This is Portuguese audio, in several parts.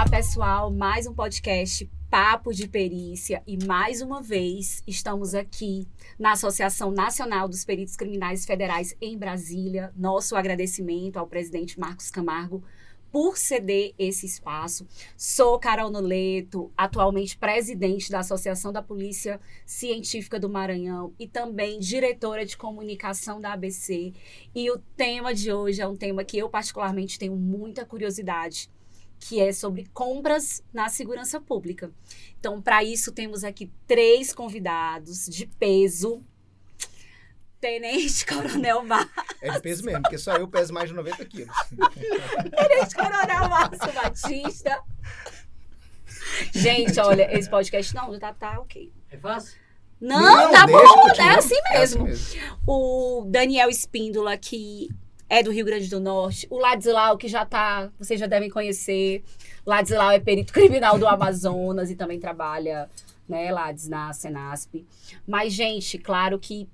Olá, pessoal, mais um podcast Papo de Perícia e mais uma vez estamos aqui na Associação Nacional dos Peritos Criminais Federais em Brasília. Nosso agradecimento ao presidente Marcos Camargo por ceder esse espaço. Sou Carol Noleto, atualmente presidente da Associação da Polícia Científica do Maranhão e também diretora de comunicação da ABC. E o tema de hoje é um tema que eu particularmente tenho muita curiosidade, que é sobre compras na segurança pública. Então, para isso, temos aqui 3 convidados de peso. Tenente Coronel Márcio. É de peso mesmo, porque só eu peso mais de 90 quilos. Tenente Coronel Márcio Batista. Gente, olha, esse podcast não, já tá ok. É fácil? Não, tá deixa, bom, continua. é assim É assim mesmo. mesmo. O Daniel Espíndola, que é do Rio Grande do Norte. O Ladislau, que já tá, vocês já devem conhecer. Ladislau é perito criminal do Amazonas e também trabalha, né, Ladis, na Senasp. Mas, gente, claro que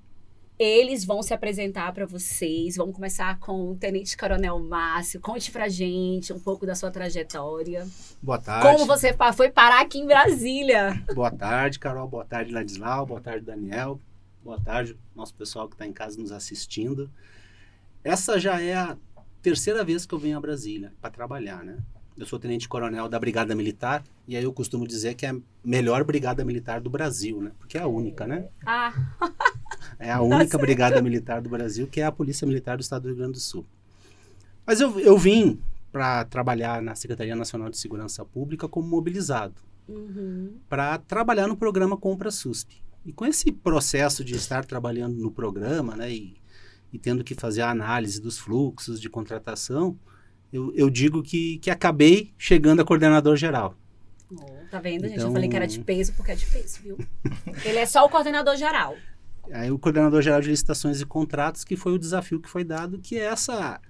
eles vão se apresentar para vocês. Vamos começar com o Tenente Coronel Márcio. Conte pra gente um pouco da sua trajetória. Boa tarde. Como você foi parar aqui em Brasília? Boa tarde, Carol. Boa tarde, Ladislau. Boa tarde, Daniel. Boa tarde, nosso pessoal que está em casa nos assistindo. Essa já é a terceira vez que eu venho a Brasília para trabalhar, né? Eu sou tenente-coronel da Brigada Militar e aí eu costumo dizer que é a melhor Brigada Militar do Brasil, né? Porque é a única, né? Ah, É a única Brigada Militar do Brasil, que é a Polícia Militar do Estado do Rio Grande do Sul. Mas eu vim para trabalhar na Secretaria Nacional de Segurança Pública como mobilizado, para trabalhar no programa Compra SUSP. E com esse processo de estar trabalhando no programa, né, e tendo que fazer a análise dos fluxos de contratação, eu digo que acabei chegando a coordenador geral. tá vendo, gente? Então- Eu falei que era de peso porque é de peso, viu? Ele é só o coordenador geral. Aí o coordenador geral de licitações e contratos, que foi o desafio que foi dado, que é essa,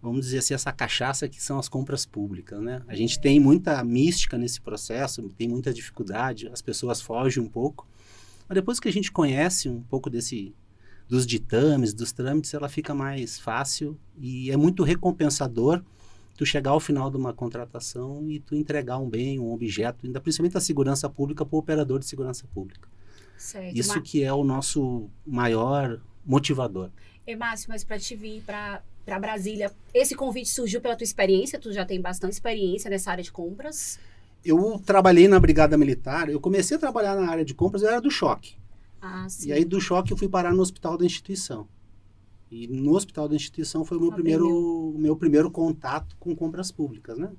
vamos dizer assim, essa cachaça que são as compras públicas, né? A gente tem muita mística nesse processo, tem muita dificuldade, as pessoas fogem um pouco, mas depois que a gente conhece um pouco dos ditames, dos trâmites, ela fica mais fácil e é muito recompensador tu chegar ao final de uma contratação e tu entregar um bem, um objeto, ainda principalmente a segurança pública para o operador de segurança pública. Certo. Isso que é o nosso maior motivador. Márcio, mas para te vir para Brasília, esse convite surgiu pela tua experiência? Tu já tem bastante experiência nessa área de compras? Eu trabalhei na Brigada Militar, eu comecei a trabalhar na área de compras, eu era do choque. Ah, sim. E aí do choque eu fui parar no hospital da instituição. E no hospital da instituição foi o meu primeiro contato com compras públicas, né?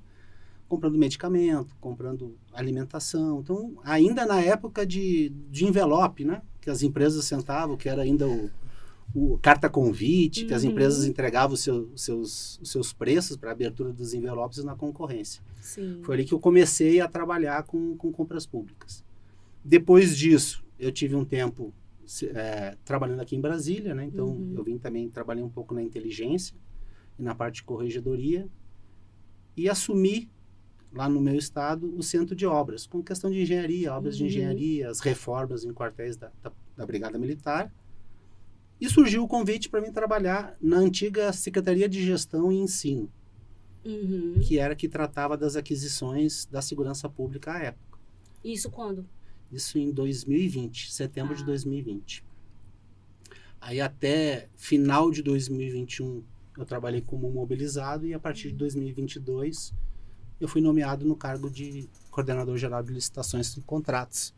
Comprando medicamento, comprando alimentação. Então, ainda na época de envelope, né? Que as empresas sentavam, que era ainda o carta convite, que as empresas entregavam os seus preços para a abertura dos envelopes na concorrência. Sim. Foi ali que eu comecei a trabalhar com compras públicas. Depois disso, eu tive um tempo trabalhando aqui em Brasília, né? Então, eu vim também, trabalhei um pouco na inteligência e na parte de corregedoria e assumi lá no meu estado o centro de obras, com questão de engenharia, obras de engenharia, as reformas em quartéis da Brigada Militar. E surgiu o convite para mim trabalhar na antiga Secretaria de Gestão e Ensino, que era que tratava das aquisições da segurança pública à época. Isso quando? Isso em 2020, setembro de 2020. Aí até final de 2021 eu trabalhei como mobilizado e a partir de 2022 eu fui nomeado no cargo de coordenador geral de licitações e contratos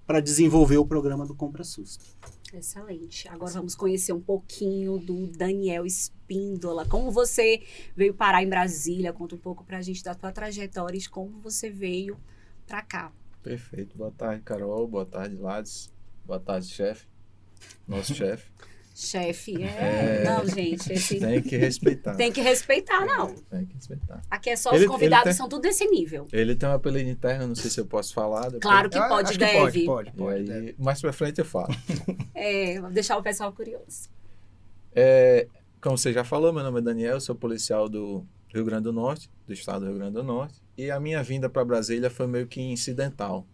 para desenvolver o programa do Compra SUSP. Excelente. Agora vamos conhecer um pouquinho do Daniel Espíndola. Como você veio parar em Brasília? Conta um pouco pra gente da tua trajetória e de como você veio pra cá. Perfeito. Boa tarde, Carol. Boa tarde, Ladis. Boa tarde, chefe. Nosso chefe. Chefe, não, gente, Tem que respeitar. tem que respeitar, não. Tem que respeitar. Aqui é só os convidados, são tudo desse nível. Ele tem um apelido interno, não sei se eu posso falar. Depois. Claro que pode, Acho deve. Que pode. E aí, mais pra frente eu falo. Vou deixar o pessoal curioso. Como você já falou, meu nome é Daniel, sou policial do Rio Grande do Norte, do estado do Rio Grande do Norte. E a minha vinda para Brasília foi meio que incidental.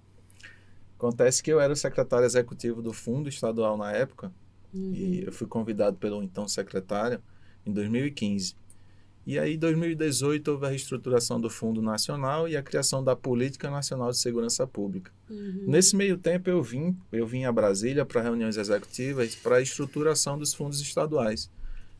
Acontece que eu era o secretário executivo do Fundo Estadual na época. E eu fui convidado pelo então secretário em 2015. E aí, em 2018, houve a reestruturação do Fundo Nacional e a criação da Política Nacional de Segurança Pública. Nesse meio tempo, eu vim a Brasília para reuniões executivas para a estruturação dos fundos estaduais.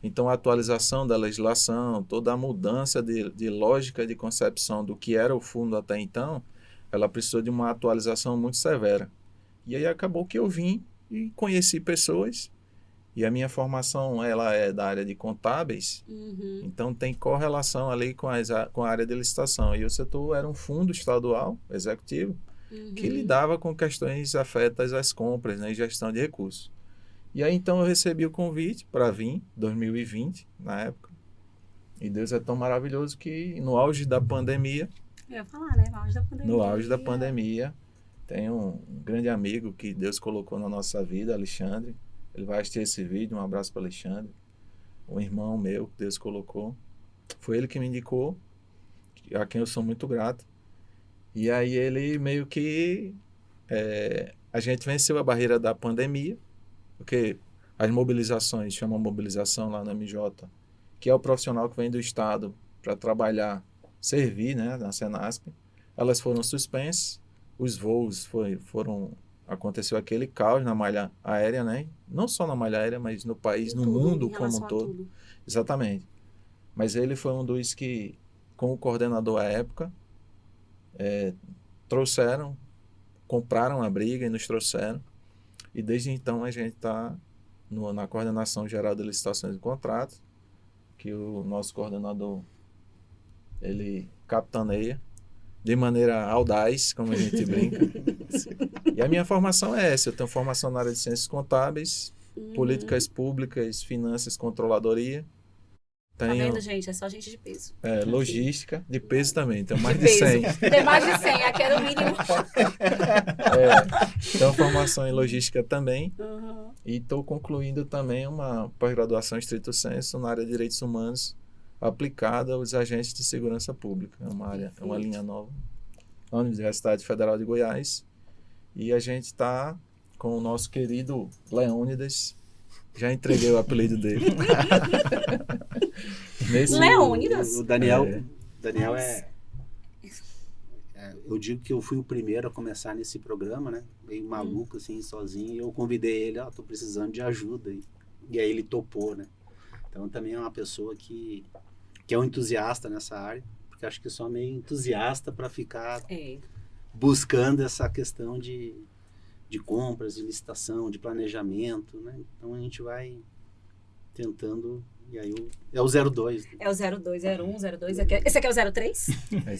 Então, a atualização da legislação, toda a mudança de lógica de concepção do que era o fundo até então, ela precisou de uma atualização muito severa. E aí acabou que eu vim e conheci pessoas. E a minha formação, ela é da área de contábeis, então tem correlação ali com a área de licitação. E o setor era um fundo estadual, executivo, que lidava com questões afetas às compras, né, e gestão de recursos. E aí, então, eu recebi o convite para vir, 2020, na época. E Deus é tão maravilhoso que, no auge da pandemia... Eu ia falar, né? No auge da pandemia. No auge da pandemia, tem um grande amigo que Deus colocou na nossa vida, Alexandre. Ele vai assistir esse vídeo, um abraço para Alexandre, um irmão meu que Deus colocou. Foi ele que me indicou, a quem eu sou muito grato. E aí ele meio que... a gente venceu a barreira da pandemia, porque as mobilizações, chamam mobilização lá na MJ, que é o profissional que vem do Estado para trabalhar, servir, né, na Senasp, elas foram suspensas, os voos aconteceu aquele caos na malha aérea, né? Não só na malha aérea, mas no país, no mundo como um todo. Tudo. Exatamente. Mas ele foi um dos que, com o coordenador à época, compraram a briga e nos trouxeram. E desde então a gente está na Coordenação Geral de Licitações e Contratos, que o nosso coordenador, ele capitaneia de maneira audaz, como a gente brinca. E a minha formação é essa. Eu tenho formação na área de ciências contábeis, políticas públicas, finanças, controladoria. Tá vendo, gente? É só gente de peso. Logística, de peso também. Tenho mais de 100. Tem mais de 100, aqui era o mínimo. Tenho formação em logística também. E estou concluindo também uma pós-graduação stricto sensu na área de direitos humanos, aplicada aos agentes de segurança pública. É uma área, uma linha nova na Universidade Federal de Goiás. E a gente está com o nosso querido Leônidas. Já entreguei o apelido dele. Leônidas? O Daniel eu digo que eu fui o primeiro a começar nesse programa, né? Meio maluco, assim, sozinho. E eu convidei ele, tô precisando de ajuda. E aí ele topou, né? Então também é uma pessoa que é um entusiasta nessa área, porque acho que só meio entusiasta para ficar buscando essa questão de compras, de licitação, de planejamento, né? Então a gente vai tentando, e aí é o 02. Né? É o 02, 01, 02, esse aqui é o 03?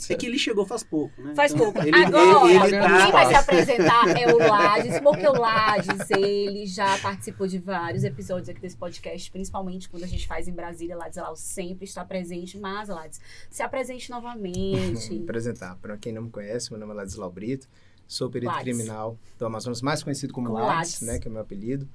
É que ele chegou faz pouco, né? Faz então, pouco. Ele Agora, quem vai se apresentar é o Lades, porque o Lades, ele já participou de vários episódios aqui desse podcast, principalmente quando a gente faz em Brasília. Lades Alau sempre está presente, mas, Lades, se apresente novamente. Vou apresentar. Para quem não me conhece, meu nome é Lades Alau Brito, sou perito criminal do Amazonas, mais conhecido como Lades, né, que é o meu apelido.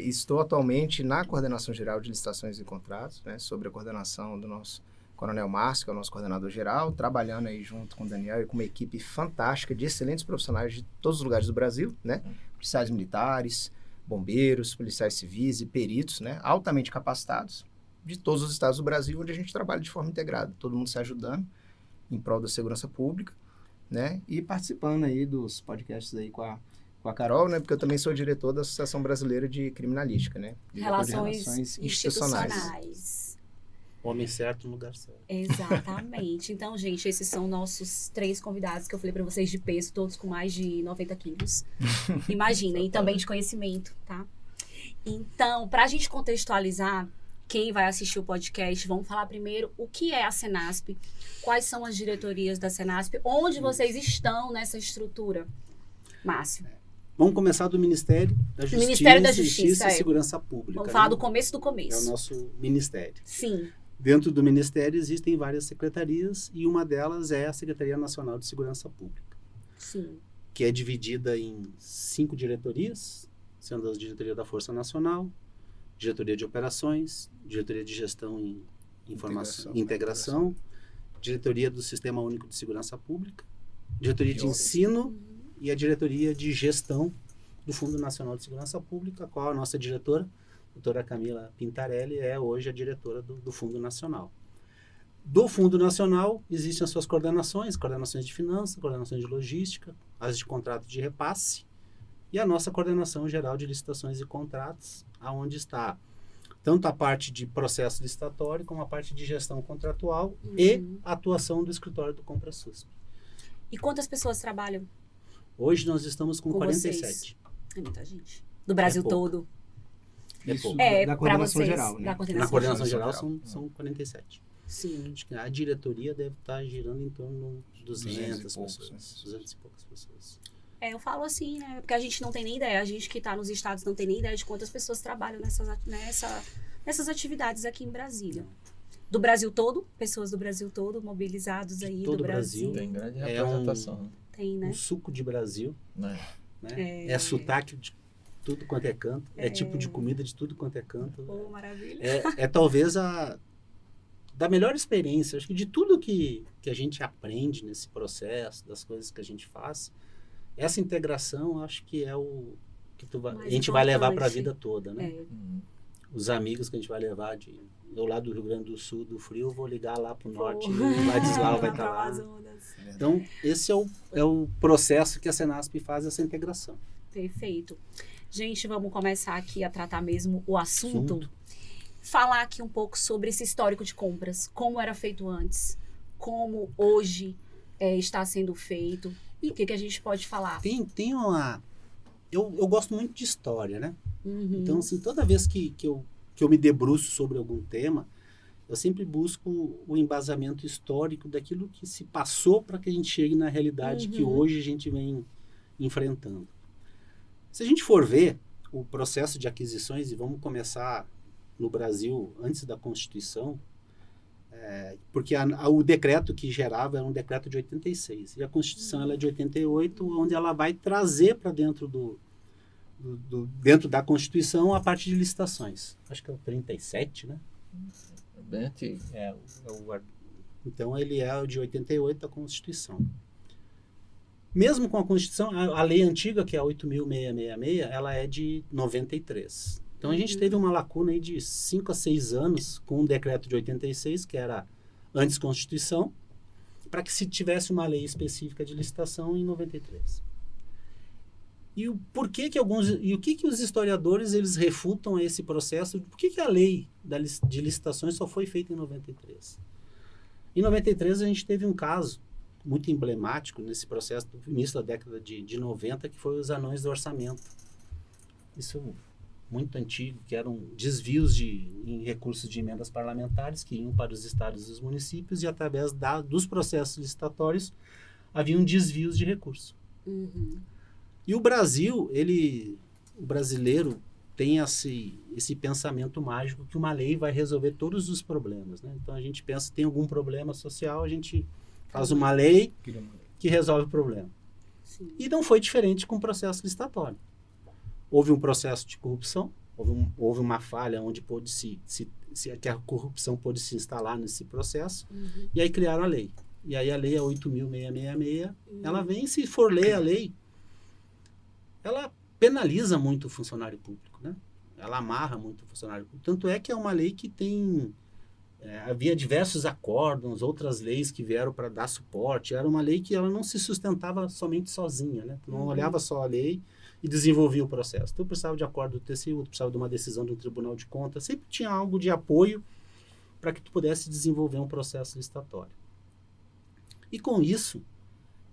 Estou atualmente na Coordenação Geral de Licitações e Contratos, né, sob a coordenação do nosso Coronel Márcio, que é o nosso coordenador geral, trabalhando aí junto com o Daniel e com uma equipe fantástica de excelentes profissionais de todos os lugares do Brasil, né, policiais militares, bombeiros, policiais civis e peritos, né, altamente capacitados de todos os estados do Brasil, onde a gente trabalha de forma integrada, todo mundo se ajudando em prol da segurança pública, né, e participando aí dos podcasts aí com a Carol, né? Porque eu também sou diretor da Associação Brasileira de Criminalística, né? Relações institucionais. Homem certo no lugar certo. Exatamente. Então, gente, esses são nossos 3 convidados que eu falei pra vocês de peso, todos com mais de 90 quilos. Imaginem, e também de conhecimento, tá? Então, pra gente contextualizar quem vai assistir o podcast, vamos falar primeiro o que é a Senasp, quais são as diretorias da Senasp, onde vocês estão nessa estrutura. Márcio. Vamos começar do Ministério da Justiça, Ministério da Justiça e Segurança Pública. Vamos falar do começo do começo. É o nosso ministério. Sim. Dentro do Ministério existem várias secretarias e uma delas é a Secretaria Nacional de Segurança Pública. Sim. Que é dividida em 5 diretorias, sendo as diretorias da Força Nacional, diretoria de operações, diretoria de gestão em informação, integração, diretoria do Sistema Único de Segurança Pública, diretoria de ensino e a diretoria de gestão do Fundo Nacional de Segurança Pública, a qual a nossa diretora, a doutora Camila Pintarelli, é hoje a diretora do Fundo Nacional. Do Fundo Nacional, existem as suas coordenações de finanças, coordenações de logística, as de contrato de repasse, e a nossa coordenação geral de licitações e contratos, aonde está tanto a parte de processo licitatório, como a parte de gestão contratual e a atuação do escritório do CompraSUSP. E quantas pessoas trabalham? Hoje nós estamos com 47. Vocês? É muita gente. Do Brasil todo. Isso É, da pra coordenação vocês, geral, né? da coordenação Na coordenação geral. geral são 47. Sim. Acho que a diretoria deve estar girando em torno de 200 pessoas. né? 200 e poucas pessoas. Eu falo assim, né? Porque a gente não tem nem ideia. A gente que está nos estados não tem nem ideia de quantas pessoas trabalham nessas atividades aqui em Brasília. Do Brasil todo, pessoas do Brasil todo mobilizados aí todo do o Brasil. Tem grande É representação. Tem, né? Um suco de Brasil, Né? né? É sotaque de tudo quanto é canto. É tipo de comida de tudo quanto é canto. Oh, maravilha. É talvez da melhor experiência. Acho que de tudo que a gente aprende nesse processo, das coisas que a gente faz, essa integração acho que é o que a gente vai levar para a vida toda, né? Os amigos que a gente vai levar eu lá do Rio Grande do Sul, do frio, vou ligar lá para o norte, Ladislau vai estar lá. Então, esse é o processo que a Senasp faz, essa integração. Perfeito. Gente, vamos começar aqui a tratar mesmo o assunto. Falar aqui um pouco sobre esse histórico de compras, como era feito antes, como hoje está sendo feito, e o que a gente pode falar? Tem uma... Eu gosto muito de história, né? Uhum. Então, assim, toda vez que eu me debruço sobre algum tema, eu sempre busco o embasamento histórico daquilo que se passou para que a gente chegue na realidade que hoje a gente vem enfrentando. Se a gente for ver o processo de aquisições, e vamos começar no Brasil antes da Constituição, porque o decreto que gerava era um decreto de 86, e a Constituição ela é de 88, onde ela vai trazer para dentro dentro da Constituição a parte de licitações. Acho que é o 37, né? Bem antigo. Então ele é o de 88 da Constituição. Mesmo com a Constituição, a lei antiga, que é a 8.666, ela é de 93. Então a gente teve uma lacuna aí de 5 a 6 anos com o decreto de 86, que era antes Constituição, para que se tivesse uma lei específica de licitação em 93. E o porquê que o que os historiadores eles refutam esse processo? Por que a lei de licitações só foi feita em 93? Em 93 a gente teve um caso muito emblemático nesse processo do início da década de 90, que foi os anões do orçamento. Isso muito antigo, que eram desvios em recursos de emendas parlamentares que iam para os estados e os municípios, e através dos processos licitatórios haviam desvios de recursos. E o Brasil, o brasileiro tem esse pensamento mágico que uma lei vai resolver todos os problemas, né? Então a gente pensa, tem algum problema social, a gente faz uma lei que resolve o problema. Sim. E não foi diferente com o processo licitatório. Houve um processo de corrupção, houve uma falha onde que a corrupção pôde se instalar nesse processo, e aí criaram a lei. E aí a lei é 8.666, ela vem, se for ler a lei, ela penaliza muito o funcionário público, né? Ela amarra muito o funcionário público. Tanto é que é uma lei que tem... havia diversos acórdãos, outras leis que vieram para dar suporte. Era uma lei que ela não se sustentava somente sozinha, né? Tu não olhava só a lei e desenvolvia o processo. Tu precisava de acordo do TCU, tu precisava de uma decisão do Tribunal de Contas. Sempre tinha algo de apoio para que tu pudesse desenvolver um processo licitatório. E com isso,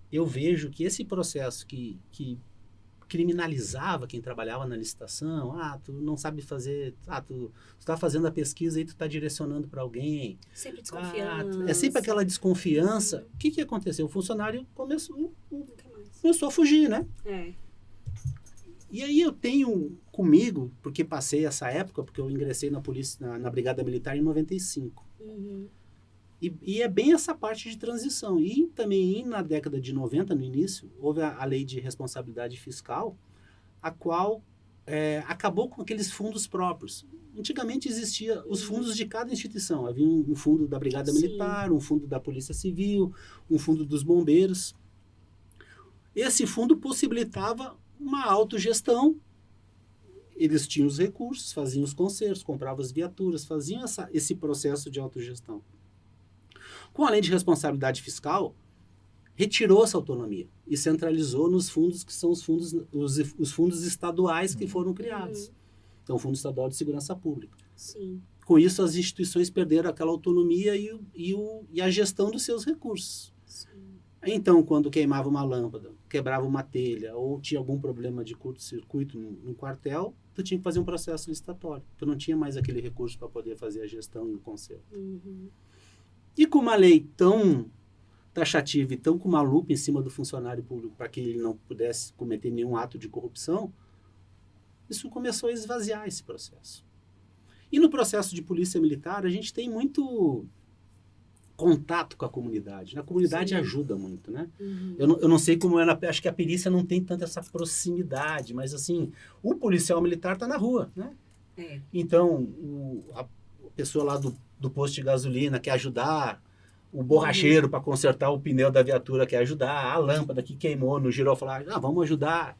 eu vejo que esse processo que criminalizava quem trabalhava na licitação, tu não sabe fazer, tu está fazendo a pesquisa e tu está direcionando para alguém. Sempre desconfiança. É sempre aquela desconfiança. O que aconteceu? O funcionário começou a fugir, né? E aí eu tenho comigo, porque passei essa época, porque eu ingressei na polícia, na Brigada Militar em 95. E é bem essa parte de transição. E também na década de 90, no início, houve a lei de responsabilidade fiscal, a qual acabou com aqueles fundos próprios. Antigamente existia os fundos de cada instituição. Havia um fundo da Brigada Militar, um fundo da Polícia Civil, um fundo dos bombeiros. Esse fundo possibilitava uma autogestão. Eles tinham os recursos, faziam os concertos, compravam as viaturas, faziam esse processo de autogestão. Com a lei de responsabilidade fiscal, retirou essa autonomia e centralizou nos fundos que são os fundos estaduais que foram criados. Então, o Fundo Estadual de Segurança Pública. Sim. Com isso, as instituições perderam aquela autonomia e a gestão dos seus recursos. Sim. Então, quando queimava uma lâmpada, quebrava uma telha ou tinha algum problema de curto-circuito no quartel, tu tinha que fazer um processo licitatório. Tu não tinha mais aquele recurso para poder fazer a gestão e o conserto. E com uma lei tão taxativa e tão com uma lupa em cima do funcionário público para que ele não pudesse cometer nenhum ato de corrupção, isso começou a esvaziar esse processo. E no processo de polícia militar, a gente tem muito contato com a comunidade. A comunidade Sim. ajuda muito, né? Eu não sei como é, acho que a perícia não tem tanta essa proximidade, mas assim, o policial militar está na rua, né? Então, a pessoa lá do posto de gasolina quer ajudar, o borracheiro para consertar o pneu da viatura quer ajudar, a lâmpada que queimou no girou falar, vamos ajudar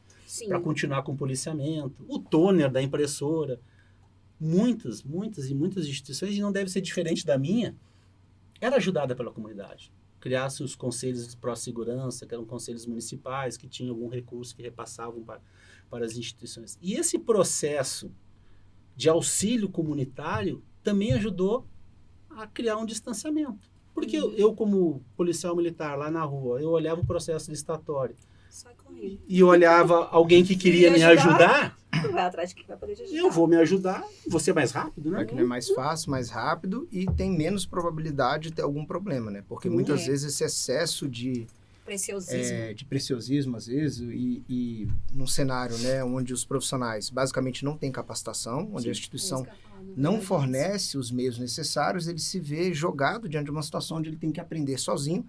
para continuar com o policiamento, o toner da impressora. Muitas instituições, e não deve ser diferente da minha, era ajudada pela comunidade. Criasse os conselhos de pró-segurança, que eram conselhos municipais, que tinham algum recurso que repassavam para as instituições. E esse processo de auxílio comunitário também ajudou a criar um distanciamento. Porque eu, como policial militar lá na rua, eu olhava o processo licitatório e olhava alguém que queria me ajudar, Tu vai atrás de quem vai poder te ajudar. eu vou me ajudar, vou ser mais rápido, né? É que não é mais fácil, mais rápido e tem menos probabilidade de ter algum problema, né? Porque muitas vezes esse excesso de preciosismo, às vezes, e num cenário, né, onde os profissionais basicamente não têm capacitação, onde a instituição não fornece os meios necessários, ele se vê jogado diante de uma situação onde ele tem que aprender sozinho,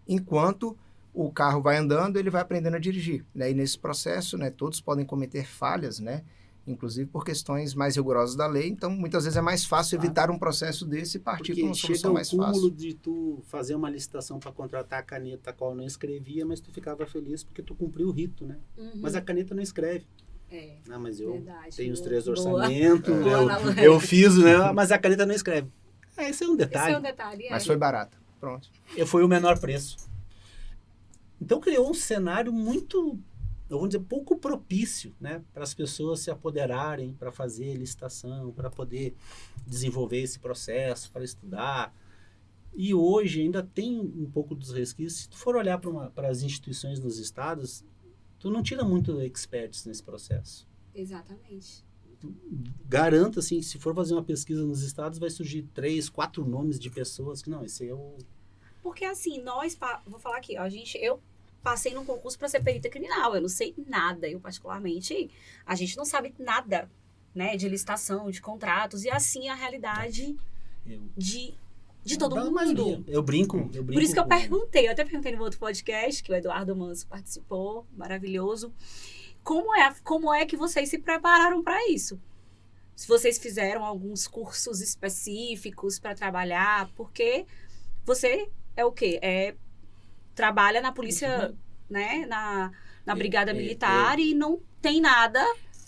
enquanto o carro vai andando, ele vai aprendendo a dirigir, né? E nesse processo, né, todos podem cometer falhas, né? Inclusive por questões mais rigorosas da lei. Então, muitas vezes é mais fácil evitar um processo desse e partir para uma solução mais fácil. Chega o cúmulo de tu fazer uma licitação para contratar a caneta, a qual não escrevia, mas tu ficava feliz porque tu cumpriu o rito, né? Mas a caneta não escreve. Não, mas eu tenho os 3 orçamentos, eu fiz, né? Mas a caneta não escreve. Esse é um detalhe. Mas foi barata. Pronto. Foi o menor preço. Então criou um cenário muito, vamos dizer, pouco propício, né, para as pessoas se apoderarem, para fazer licitação, para poder desenvolver esse processo, para estudar. E hoje ainda tem um pouco dos resquícios. Se tu for olhar para as instituições nos estados, tu não tira muito experts nesse processo. Exatamente. Garanto, assim, que se for fazer uma pesquisa nos estados, vai surgir 3, 4 nomes de pessoas que, não, esse é o... Porque assim, vou falar aqui, ó, eu passei num concurso para ser perita criminal, eu não sei nada, eu particularmente, a gente não sabe nada, né, de licitação, de contratos, e assim a realidade de todo mundo. Eu brinco. Por isso que eu até perguntei no outro podcast, que o Eduardo Manso participou, maravilhoso, como é que vocês se prepararam para isso? Se vocês fizeram alguns cursos específicos para trabalhar, porque você é o quê? Trabalha na polícia, né? Na brigada militar e não tem nada.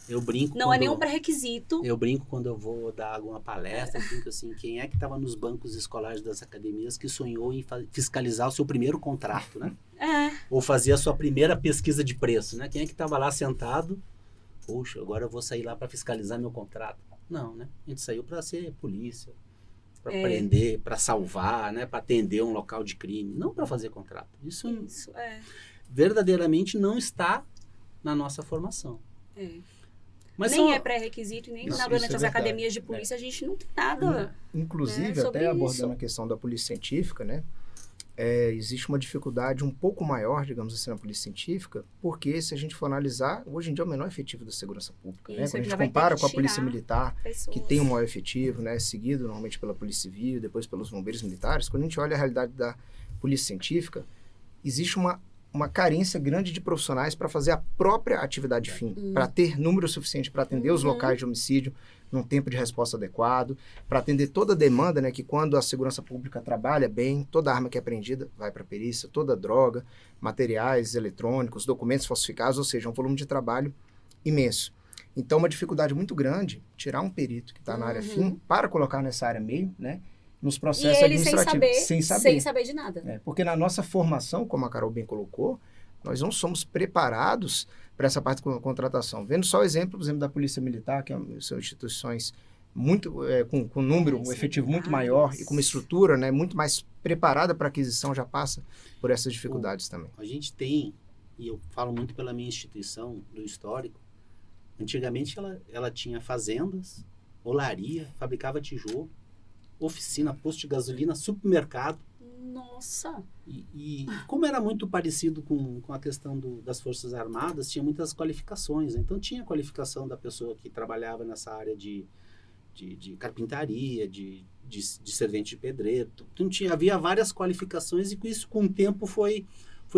Eu brinco. Não é nenhum pré-requisito. Eu brinco quando eu vou dar alguma palestra. Eu brinco assim, quem é que estava nos bancos escolares das academias que sonhou em fiscalizar o seu primeiro contrato, né? Ou fazer a sua primeira pesquisa de preço, né? Quem é que estava lá sentado? Poxa, agora eu vou sair lá para fiscalizar meu contrato. Não, né? A gente saiu para ser polícia. Para prender, para salvar, né? Para atender um local de crime, não para fazer contrato. Isso verdadeiramente não está na nossa formação. Mas nem é pré-requisito, nem durante as academias de polícia a gente não tem nada. Inclusive, até abordando a questão da polícia científica, né? Existe uma dificuldade um pouco maior, digamos assim, na polícia científica, porque se a gente for analisar, hoje em dia é o menor efetivo da segurança pública, né? Quando a gente compara com a polícia militar, que tem um maior efetivo, né? Seguido normalmente pela polícia civil, depois pelos bombeiros militares, quando a gente olha a realidade da polícia científica, existe uma carência grande de profissionais para fazer a própria atividade fim, para ter número suficiente para atender os locais de homicídio num tempo de resposta adequado, para atender toda a demanda, né, que quando a segurança pública trabalha bem, toda arma que é apreendida vai para a perícia, toda droga, materiais eletrônicos, documentos falsificados, ou seja, um volume de trabalho imenso. Então, uma dificuldade muito grande, tirar um perito que está na área fim para colocar nessa área meio, né, nos processos e ele administrativos. sem saber de nada. Porque na nossa formação, como a Carol bem colocou, nós não somos preparados para essa parte de contratação. Vendo só o exemplo, por exemplo, da Polícia Militar, que são instituições muito, com um número, um efetivo muito maior e com uma estrutura, né, muito mais preparada para aquisição, já passa por essas dificuldades também. A gente tem, e eu falo muito pela minha instituição, do histórico, antigamente ela tinha fazendas, olaria, fabricava tijolo, oficina, posto de gasolina, supermercado. Nossa! E como era muito parecido com a questão das Forças Armadas, tinha muitas qualificações. Então, tinha a qualificação da pessoa que trabalhava nessa área de carpintaria, de servente de pedreiro. Então, havia várias qualificações e com isso, com o tempo, foi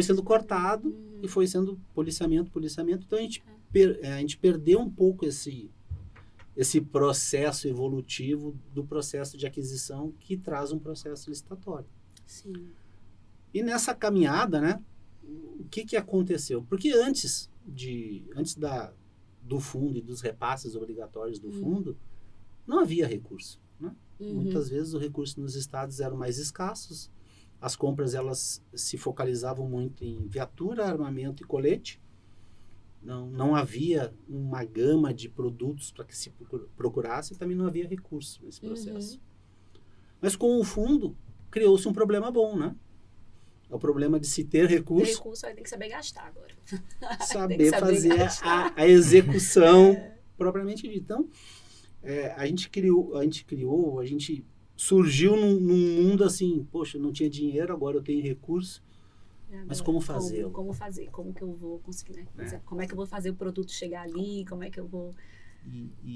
sendo cortado e foi sendo policiamento. Então, a gente perdeu um pouco esse processo evolutivo do processo de aquisição que traz um processo licitatório. Sim. E nessa caminhada, né, o que aconteceu? Porque antes do fundo e dos repasses obrigatórios do fundo, não havia recurso. Né? Muitas vezes os recursos nos estados eram mais escassos, as compras elas se focalizavam muito em viatura, armamento e colete. Não havia uma gama de produtos para que se procurasse e também não havia recurso nesse processo. Mas com o fundo, criou-se um problema bom, né? É o problema de se ter recurso. Recurso aí tem que saber gastar agora. Saber fazer a execução propriamente dita. Então, a gente surgiu num mundo assim, poxa, eu não tinha dinheiro, agora eu tenho recurso. Mas como fazer? Como fazer? Como que eu vou conseguir, né? Como é que eu vou fazer o produto chegar ali? Como é que eu vou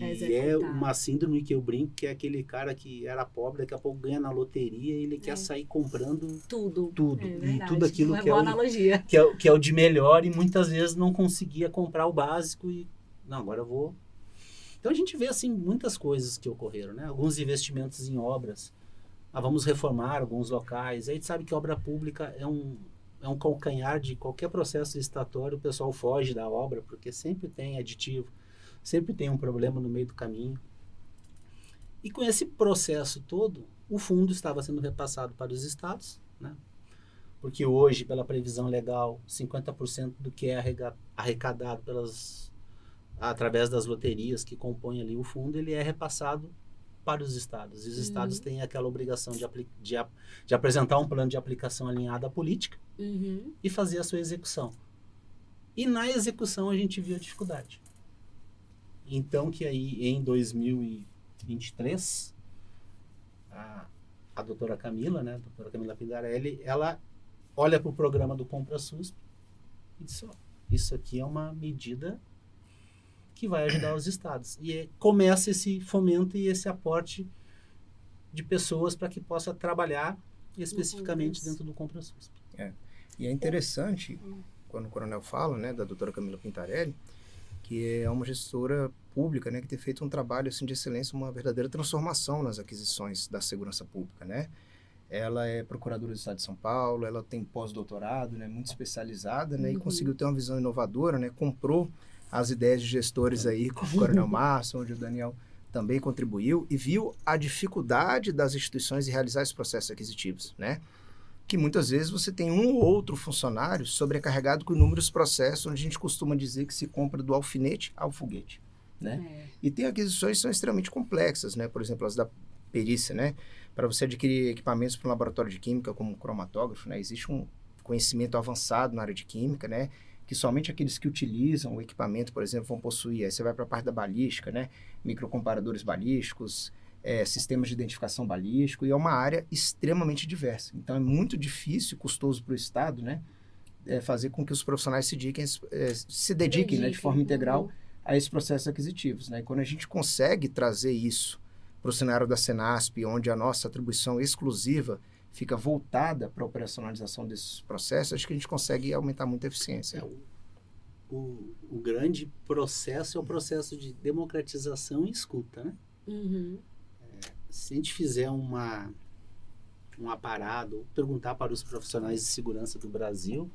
é uma síndrome que eu brinco, que é aquele cara que era pobre, daqui a pouco ganha na loteria e ele quer sair comprando tudo. E tudo aquilo que é o de melhor e muitas vezes não conseguia comprar o básico e, não, agora eu vou. Então a gente vê assim muitas coisas que ocorreram, né? Alguns investimentos em obras. Vamos reformar alguns locais. Aí a gente sabe que obra pública é um calcanhar de qualquer processo licitatório, o pessoal foge da obra, porque sempre tem aditivo, sempre tem um problema no meio do caminho. E com esse processo todo, o fundo estava sendo repassado para os estados, né? Porque hoje, pela previsão legal, 50% do que é arrecadado através das loterias que compõem ali o fundo, ele é repassado para os estados. E os estados têm aquela obrigação de apresentar um plano de aplicação alinhado à política e fazer a sua execução. E na execução a gente viu a dificuldade. Então que aí em 2023 a doutora Camila, né, a doutora Camila Pindarelli, ela olha para o programa do Compra SUSP e diz, isso aqui é uma medida que vai ajudar os estados. E começa esse fomento e esse aporte de pessoas para que possa trabalhar especificamente dentro do Compra SUSP. E é interessante, quando o coronel fala, né, da doutora Camila Pintarelli, que é uma gestora pública, né, que tem feito um trabalho assim, de excelência, uma verdadeira transformação nas aquisições da segurança pública, né? Ela é procuradora do Estado de São Paulo, ela tem pós-doutorado, né, muito especializada, né, e conseguiu ter uma visão inovadora, né, comprou as ideias de gestores aí, como o Coronel Márcio, onde o Daniel também contribuiu, e viu a dificuldade das instituições em realizar esses processos aquisitivos, né? Que muitas vezes você tem um ou outro funcionário sobrecarregado com inúmeros processos, onde a gente costuma dizer que se compra do alfinete ao foguete, né? E tem aquisições que são extremamente complexas, né? Por exemplo, as da perícia, né? Para você adquirir equipamentos para um laboratório de química, como um cromatógrafo, né? Existe um conhecimento avançado na área de química, né? Que somente aqueles que utilizam o equipamento, por exemplo, vão possuir. Aí você vai para a parte da balística, né? Microcomparadores balísticos, sistemas de identificação balístico, e é uma área extremamente diversa. Então, é muito difícil e custoso para o Estado, né? Fazer com que os profissionais se dediquem, né? De forma integral a esses processos aquisitivos, né? E quando a gente consegue trazer isso para o cenário da Senasp, onde a nossa atribuição exclusiva fica voltada para a operacionalização desses processos, acho que a gente consegue aumentar muito a eficiência. O grande processo é o processo de democratização e escuta, né? Se a gente fizer um aparado, perguntar para os profissionais de segurança do Brasil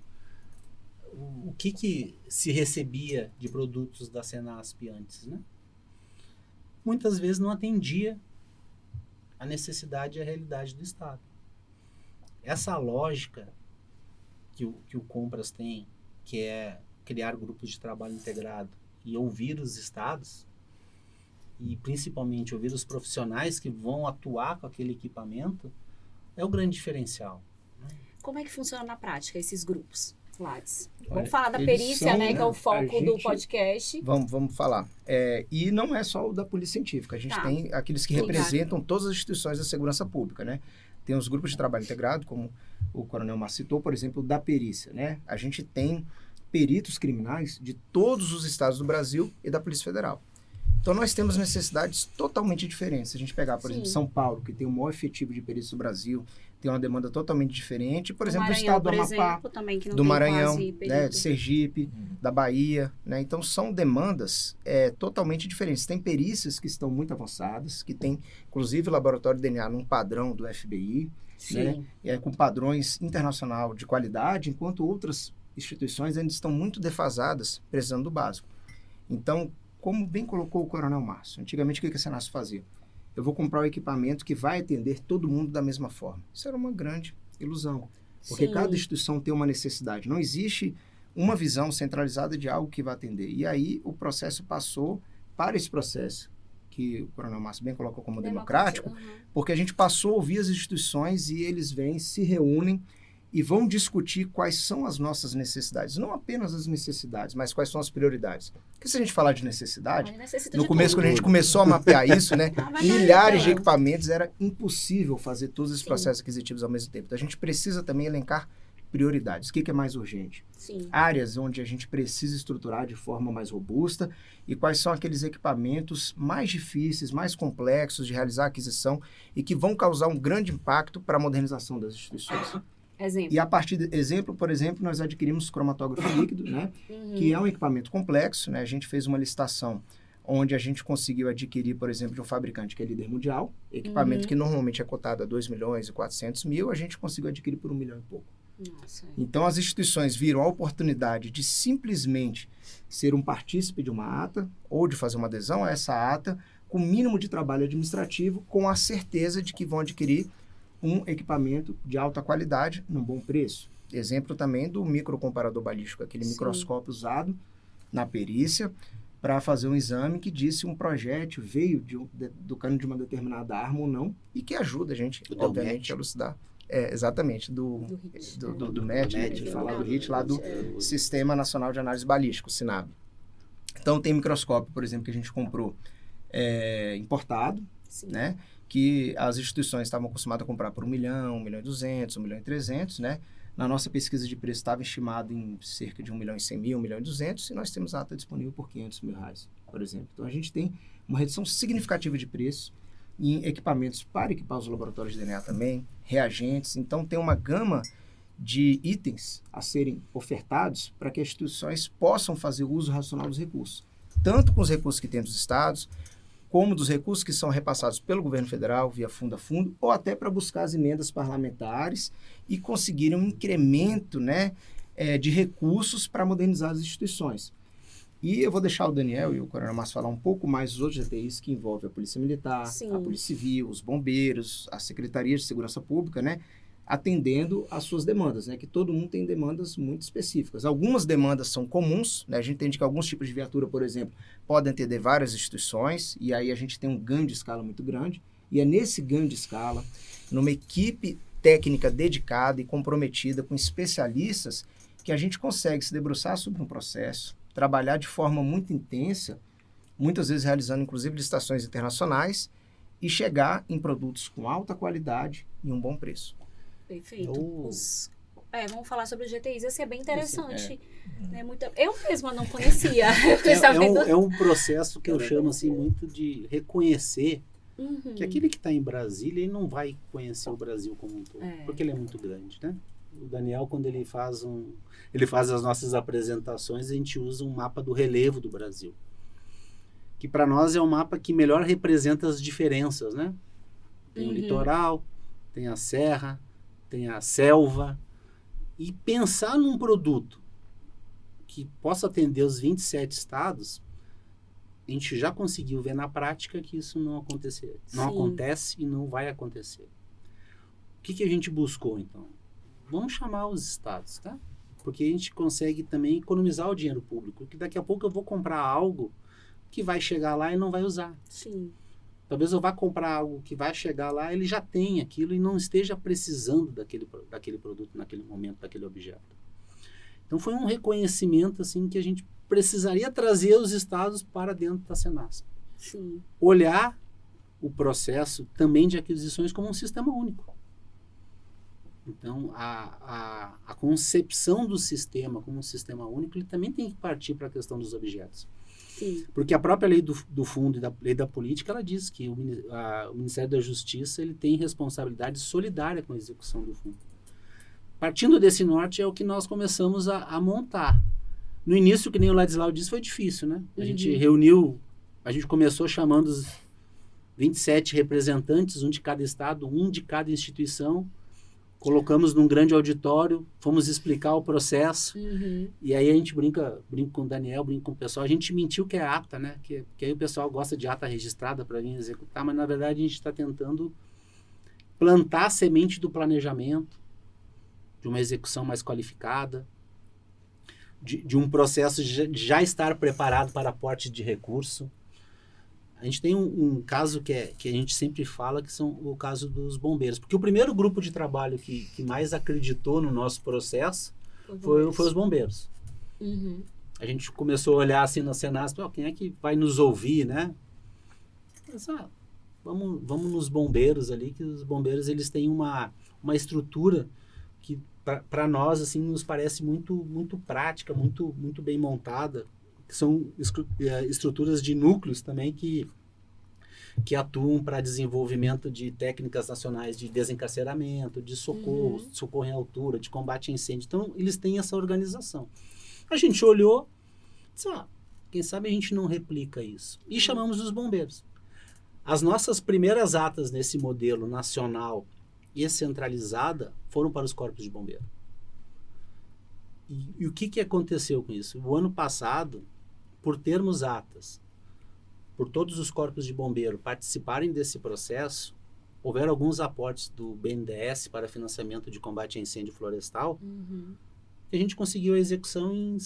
o que se recebia de produtos da Senasp antes, né? Muitas vezes não atendia a necessidade e a realidade do Estado. Essa lógica que o Compras tem, que é criar grupos de trabalho integrado e ouvir os estados, e principalmente ouvir os profissionais que vão atuar com aquele equipamento, é o grande diferencial. Como é que funciona na prática esses grupos, Lattes? Olha, Vamos falar da eles perícia, são, né, que é o foco do podcast. Vamos falar. E não é só o da Polícia Científica. A gente tem aqueles que representam todas as instituições da segurança pública, né? Tem os grupos de trabalho integrado, como o Coronel Márcio citou, por exemplo, da perícia, né? A gente tem peritos criminais de todos os estados do Brasil e da Polícia Federal. Então, nós temos necessidades totalmente diferentes. Se a gente pegar, por exemplo, São Paulo, que tem o maior efetivo de perícia do Brasil, tem uma demanda totalmente diferente. Por exemplo, do estado do Amapá, do Maranhão, né, de Sergipe, da Bahia. Né? Então, são demandas totalmente diferentes. Tem perícias que estão muito avançadas, que tem, inclusive, laboratório de DNA num padrão do FBI, né? Com padrões internacional de qualidade, enquanto outras instituições ainda estão muito defasadas, precisando do básico. Então, como bem colocou o Coronel Márcio, antigamente o que a Senace fazia? Eu vou comprar um equipamento que vai atender todo mundo da mesma forma. Isso era uma grande ilusão, porque cada instituição tem uma necessidade. Não existe uma visão centralizada de algo que vai atender. E aí o processo passou para esse processo, que o Coronel Márcio bem colocou como democrático, porque a gente passou a ouvir as instituições e eles vêm, se reúnem e vão discutir quais são as nossas necessidades. Não apenas as necessidades, mas quais são as prioridades. Porque se a gente falar de necessidade, no começo, quando a gente começou a mapear isso, né, milhares de equipamentos, era impossível fazer todos esses processos aquisitivos ao mesmo tempo. Então, a gente precisa também elencar prioridades. O que é mais urgente? Áreas onde a gente precisa estruturar de forma mais robusta e quais são aqueles equipamentos mais difíceis, mais complexos de realizar a aquisição e que vão causar um grande impacto para a modernização das instituições. Exemplo. E a partir de por exemplo, nós adquirimos cromatógrafo líquido, né? Que é um equipamento complexo, né? A gente fez uma licitação onde a gente conseguiu adquirir, por exemplo, de um fabricante que é líder mundial, equipamento que normalmente é cotado a 2.400.000, a gente conseguiu adquirir por 1 milhão e pouco. Nossa. Então, as instituições viram a oportunidade de simplesmente ser um partícipe de uma ata ou de fazer uma adesão a essa ata com o mínimo de trabalho administrativo, com a certeza de que vão adquirir um equipamento de alta qualidade num bom preço. Exemplo também do microcomparador balístico, aquele microscópio usado na perícia para fazer um exame que disse um projétil veio do cano de uma determinada arma ou não, e que ajuda a gente, obviamente, a elucidar. Exatamente, do MET, a gente falar do HIT, lá do Sistema Nacional de Análise Balístico, SINAB. Então, tem microscópio, por exemplo, que a gente comprou importado, né? Que as instituições estavam acostumadas a comprar por 1 milhão, 1.200.000, 1.300.000, né? Na nossa pesquisa de preço estava estimado em cerca de 1.100.000, 1.200.000, e nós temos a ata disponível por R$500.000, por exemplo. Então, a gente tem uma redução significativa de preço em equipamentos para equipar os laboratórios de DNA também, reagentes. Então, tem uma gama de itens a serem ofertados para que as instituições possam fazer uso racional dos recursos, tanto com os recursos que tem dos estados, como dos recursos que são repassados pelo governo federal, via fundo a fundo, ou até para buscar as emendas parlamentares e conseguirem um incremento, né, de recursos para modernizar as instituições. E eu vou deixar o Daniel e o Coronel Márcio falar um pouco mais dos outros GTIs que envolvem a Polícia Militar, a Polícia Civil, os bombeiros, a Secretaria de Segurança Pública, né, atendendo às suas demandas, né, que todo mundo tem demandas muito específicas. Algumas demandas são comuns, né, a gente entende que alguns tipos de viatura, por exemplo, podem atender várias instituições, e aí a gente tem um ganho de escala muito grande, e é nesse ganho de escala, numa equipe técnica dedicada e comprometida com especialistas, que a gente consegue se debruçar sobre um processo, trabalhar de forma muito intensa, muitas vezes realizando inclusive licitações internacionais, e chegar em produtos com alta qualidade e um bom preço. Perfeito. Vamos falar sobre os GTIs. Esse é bem interessante. Né? Eu mesma não conhecia. É um processo que eu chamo assim, muito de reconhecer que aquele que está em Brasília, ele não vai conhecer o Brasil como um todo, porque ele é muito grande, né? O Daniel, quando ele faz as nossas apresentações, a gente usa um mapa do relevo do Brasil, que para nós é um mapa que melhor representa as diferenças, né? Tem o litoral, tem a serra, tem a selva, e pensar num produto que possa atender os 27 estados, a gente já conseguiu ver na prática que isso não acontece e não vai acontecer. O que a gente buscou, então? Vamos chamar os estados, tá? Porque a gente consegue também economizar o dinheiro público, que daqui a pouco eu vou comprar algo que vai chegar lá e não vai usar. Sim. Talvez eu vá comprar algo que vai chegar lá, ele já tem aquilo e não esteja precisando daquele produto naquele momento, daquele objeto. Então foi um reconhecimento assim que a gente precisaria trazer os estados para dentro da Senasa. Sim. Olhar o processo também de aquisições como um sistema único. Então, a concepção do sistema como um sistema único, ele também tem que partir para a questão dos objetos. Sim. Porque a própria lei do fundo e da lei da política, ela diz que o Ministério da Justiça ele tem responsabilidade solidária com a execução do fundo. Partindo desse norte é o que nós começamos a montar. No início, que nem o Ladislau disse, foi difícil, né? A gente reuniu, a gente começou chamando os 27 representantes, um de cada estado, um de cada instituição, colocamos num grande auditório, fomos explicar o processo, e aí a gente brinca com o Daniel, brinca com o pessoal, a gente mentiu que é ata, né? Que aí o pessoal gosta de ata registrada para vir executar, mas na verdade a gente está tentando plantar a semente do planejamento, de uma execução mais qualificada, de um processo de já estar preparado para aporte de recurso. A gente tem um caso que a gente sempre fala, que são o caso dos bombeiros. Porque o primeiro grupo de trabalho que mais acreditou no nosso processo foi os bombeiros. A gente começou a olhar assim na Senasa, quem é que vai nos ouvir, né? Vamos nos bombeiros ali, que os bombeiros eles têm uma estrutura que para nós assim nos parece muito prática, muito bem montada. São estruturas de núcleos também que atuam para desenvolvimento de técnicas nacionais de desencarceramento, de socorro, socorro em altura, de combate a incêndio. Então, eles têm essa organização. A gente olhou, disse, quem sabe a gente não replica isso. E chamamos os bombeiros. As nossas primeiras atas nesse modelo nacional e centralizada foram para os corpos de bombeiro. E o que aconteceu com isso? O ano passado, por termos atas, por todos os corpos de bombeiro participarem desse processo, houveram alguns aportes do BNDES para financiamento de combate a incêndio florestal, e a gente conseguiu a execução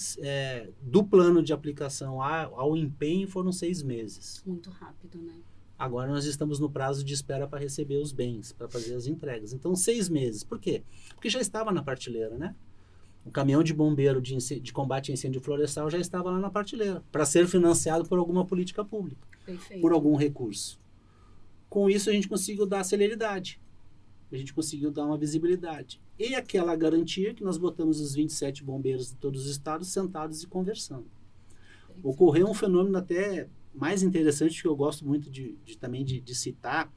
do plano de aplicação ao empenho foram 6 meses. Muito rápido, né? Agora nós estamos no prazo de espera para receber os bens, para fazer as entregas. Então, 6 meses. Por quê? Porque já estava na prateleira, né? O caminhão de bombeiro de combate a incêndio florestal já estava lá na prateleira, para ser financiado por alguma política pública, por algum recurso. Com isso, a gente conseguiu dar celeridade, a gente conseguiu dar uma visibilidade. E aquela garantia que nós botamos os 27 bombeiros de todos os estados sentados e conversando. Ocorreu um fenômeno até mais interessante, que eu gosto muito também de citar,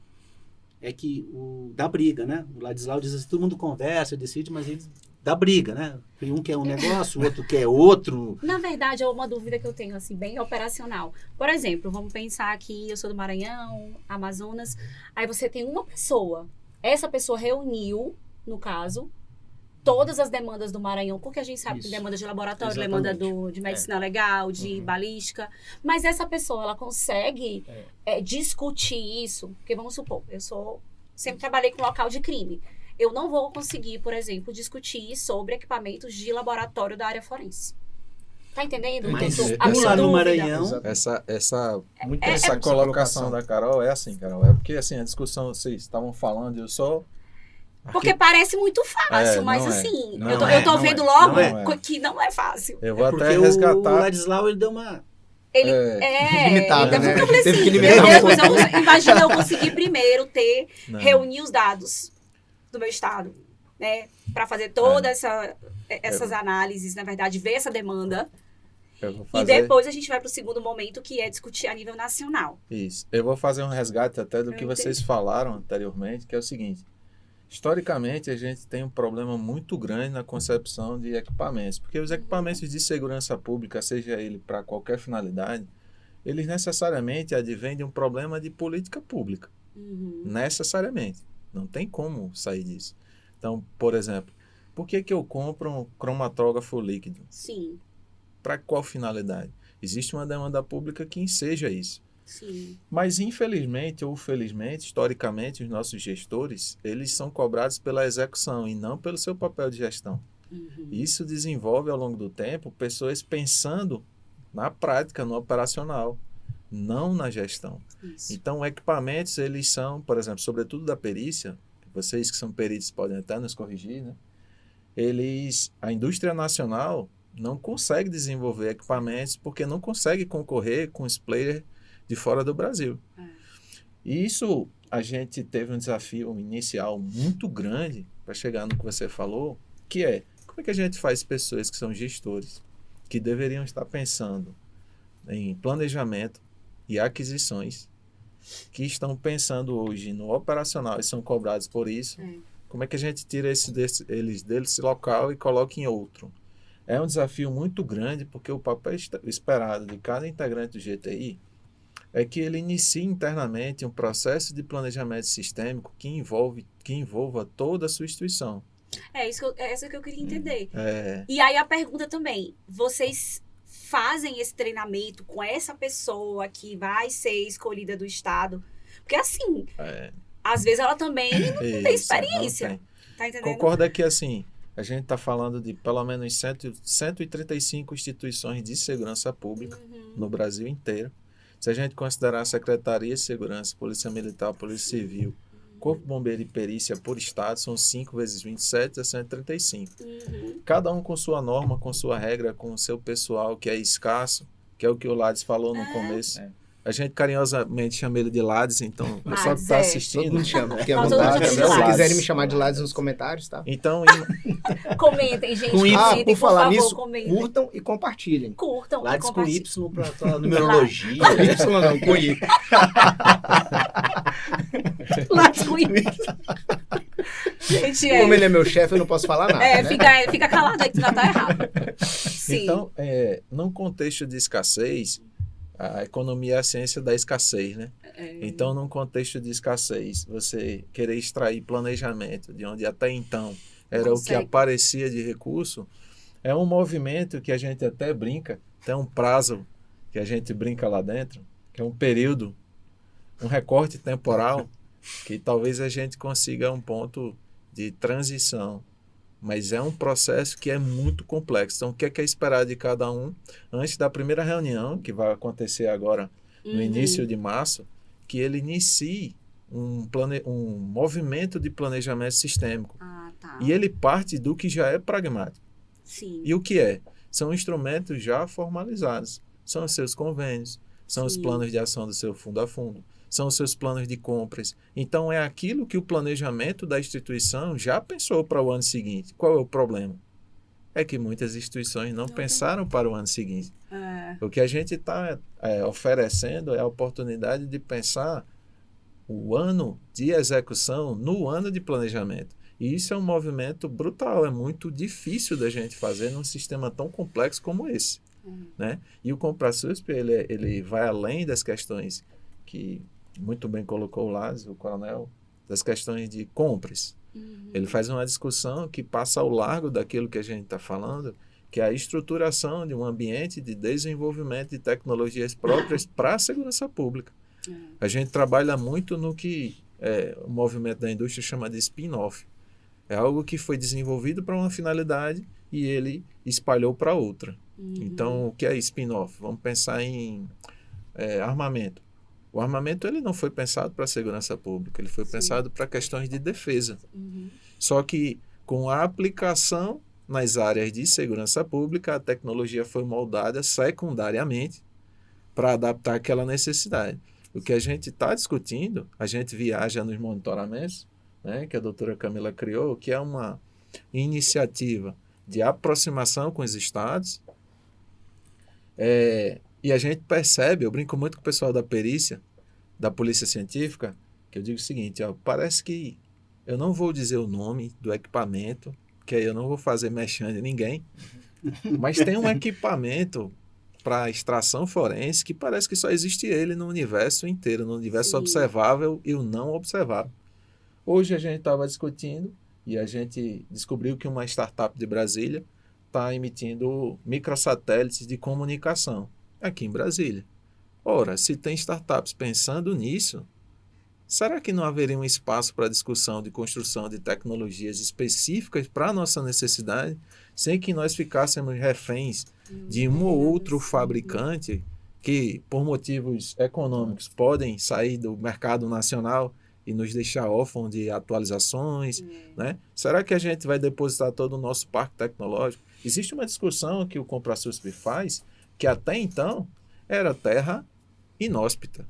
é que da briga, né? O Ladislau diz assim, todo mundo conversa, decide, mas eles da briga, né? Um quer um negócio, o outro quer outro. Na verdade, é uma dúvida que eu tenho, assim, bem operacional. Por exemplo, vamos pensar que eu sou do Maranhão, Amazonas, aí você tem uma pessoa. Essa pessoa reuniu, no caso, todas as demandas do Maranhão, porque a gente sabe que demanda de laboratório, demanda de medicina legal, de balística, mas essa pessoa, ela consegue discutir isso, porque vamos supor, sempre trabalhei com local de crime. Eu não vou conseguir, por exemplo, discutir sobre equipamentos de laboratório da área forense. Tá entendendo? Mas lá no Maranhão... Essa colocação da Carol é assim, Carol. É porque assim, a discussão, vocês estavam falando, eu só... Porque parece muito fácil, mas assim, eu tô vendo logo que não é fácil. Eu vou até resgatar... O Ladislau, ele deu uma... Limitada, né? Teve que limitar mas imagina eu conseguir primeiro reunir os dados do meu estado, né? Para fazer todas essas análises, na verdade, ver essa demanda. E depois a gente vai para o segundo momento, que é discutir a nível nacional. Isso. Eu vou fazer um resgate até do que vocês falaram anteriormente, que é o seguinte. Historicamente, a gente tem um problema muito grande na concepção de equipamentos, porque os equipamentos de segurança pública, seja ele para qualquer finalidade, eles necessariamente advêm de um problema de política pública. Necessariamente. Não tem como sair disso. Então, por exemplo, por que eu compro um cromatógrafo líquido? Sim. Para qual finalidade? Existe uma demanda pública que enseja isso. Sim. Mas, infelizmente ou felizmente, historicamente, os nossos gestores, eles são cobrados pela execução e não pelo seu papel de gestão. Isso desenvolve, ao longo do tempo, pessoas pensando na prática, no operacional, não na gestão. Isso. Então, equipamentos, eles são, por exemplo, sobretudo da perícia, vocês que são peritos podem até nos corrigir, né? A indústria nacional não consegue desenvolver equipamentos porque não consegue concorrer com os players de fora do Brasil. E isso, a gente teve um desafio inicial muito grande para chegar no que você falou, que é, como é que a gente faz pessoas que são gestores, que deveriam estar pensando em planejamento e aquisições, que estão pensando hoje no operacional e são cobrados por isso, como é que a gente tira eles desse local e coloca em outro? É um desafio muito grande, porque o papel esperado de cada integrante do GTI é que ele inicie internamente um processo de planejamento sistêmico que envolva toda a sua instituição. É isso que eu queria entender. E aí a pergunta também, vocês fazem esse treinamento com essa pessoa que vai ser escolhida do Estado? Porque assim, às vezes ela também não tem experiência. Não tem. Tá entendendo? Concorda que assim, a gente está falando de pelo menos 135 instituições de segurança pública no Brasil inteiro. Se a gente considerar a Secretaria de Segurança, Polícia Militar, Polícia Civil, Corpo Bombeiro e Perícia por Estado, são 5 vezes 27, é 135. Cada um com sua norma, com sua regra, com o seu pessoal, que é escasso, que é o que o Lades falou no começo. A gente carinhosamente chama ele de Lades, então o pessoal que está assistindo... Todo mundo chama, fiquem à Nós vontade. todos Se chamamos de quiserem me Lades. chamar de Lades nos comentários, tá? Então, Comentem, gente. Por Por falar favor, nisso, comentem. curtam e compartilhem. Curtam e Lades com compartilhem. Y para tua numerologia. Y não, com I. Lades com Y. Gente, Como ele é meu chefe, eu não posso falar nada, né? fica calado aí que tu já tá errado. Sim. Então, num contexto de escassez, a economia é a ciência da escassez, né? Então, num contexto de escassez, você querer extrair planejamento de onde até então era o que aparecia de recurso, é um movimento que a gente até brinca, tem um prazo que a gente brinca lá dentro, que é um período, um recorte temporal, que talvez a gente consiga um ponto de transição. Mas é um processo que é muito complexo. Então, o que é esperado de cada um antes da primeira reunião, que vai acontecer agora no início de março, que ele inicie um movimento de planejamento sistêmico. E ele parte do que já é pragmático. Sim. E o que é? São instrumentos já formalizados. São os seus convênios, são os planos de ação do seu fundo a fundo, são os seus planos de compras. Então, é aquilo que o planejamento da instituição já pensou para o ano seguinte. Qual é o problema? É que muitas instituições não pensaram para o ano seguinte. O que a gente está oferecendo é a oportunidade de pensar o ano de execução no ano de planejamento. E isso é um movimento brutal, é muito difícil da gente fazer num sistema tão complexo como esse. Né? E o CompraSUSP, ele vai além das questões que muito bem colocou o Lázaro, o coronel, das questões de compras. Ele faz uma discussão que passa ao largo daquilo que a gente está falando, que é a estruturação de um ambiente de desenvolvimento de tecnologias próprias para a segurança pública. A gente trabalha muito no que o movimento da indústria chama de spin-off. É algo que foi desenvolvido para uma finalidade e ele espalhou para outra. Então, o que é spin-off? Vamos pensar em armamento. O armamento ele não foi pensado para a segurança pública, ele foi pensado para questões de defesa. Só que com a aplicação nas áreas de segurança pública, a tecnologia foi moldada secundariamente para adaptar aquela necessidade. O que a gente está discutindo, a gente viaja nos monitoramentos, né, que a doutora Camila criou, que é uma iniciativa de aproximação com os estados, e a gente percebe, eu brinco muito com o pessoal da perícia, da polícia científica, que eu digo o seguinte, parece que eu não vou dizer o nome do equipamento, que aí eu não vou fazer mexendo em ninguém, mas tem um equipamento para extração forense que parece que só existe ele no universo inteiro, no universo observável e o não observável. Hoje a gente estava discutindo e a gente descobriu que uma startup de Brasília está emitindo microsatélites de comunicação. aqui em Brasília. Ora, se tem startups pensando nisso, será que não haveria um espaço para discussão de construção de tecnologias específicas para a nossa necessidade, sem que nós ficássemos reféns de um ou outro fabricante que, por motivos econômicos, podem sair do mercado nacional e nos deixar órfãos de atualizações, né? Será que a gente vai depositar todo o nosso parque tecnológico? Existe uma discussão que o CompraSUSP faz, que até então era terra inóspita.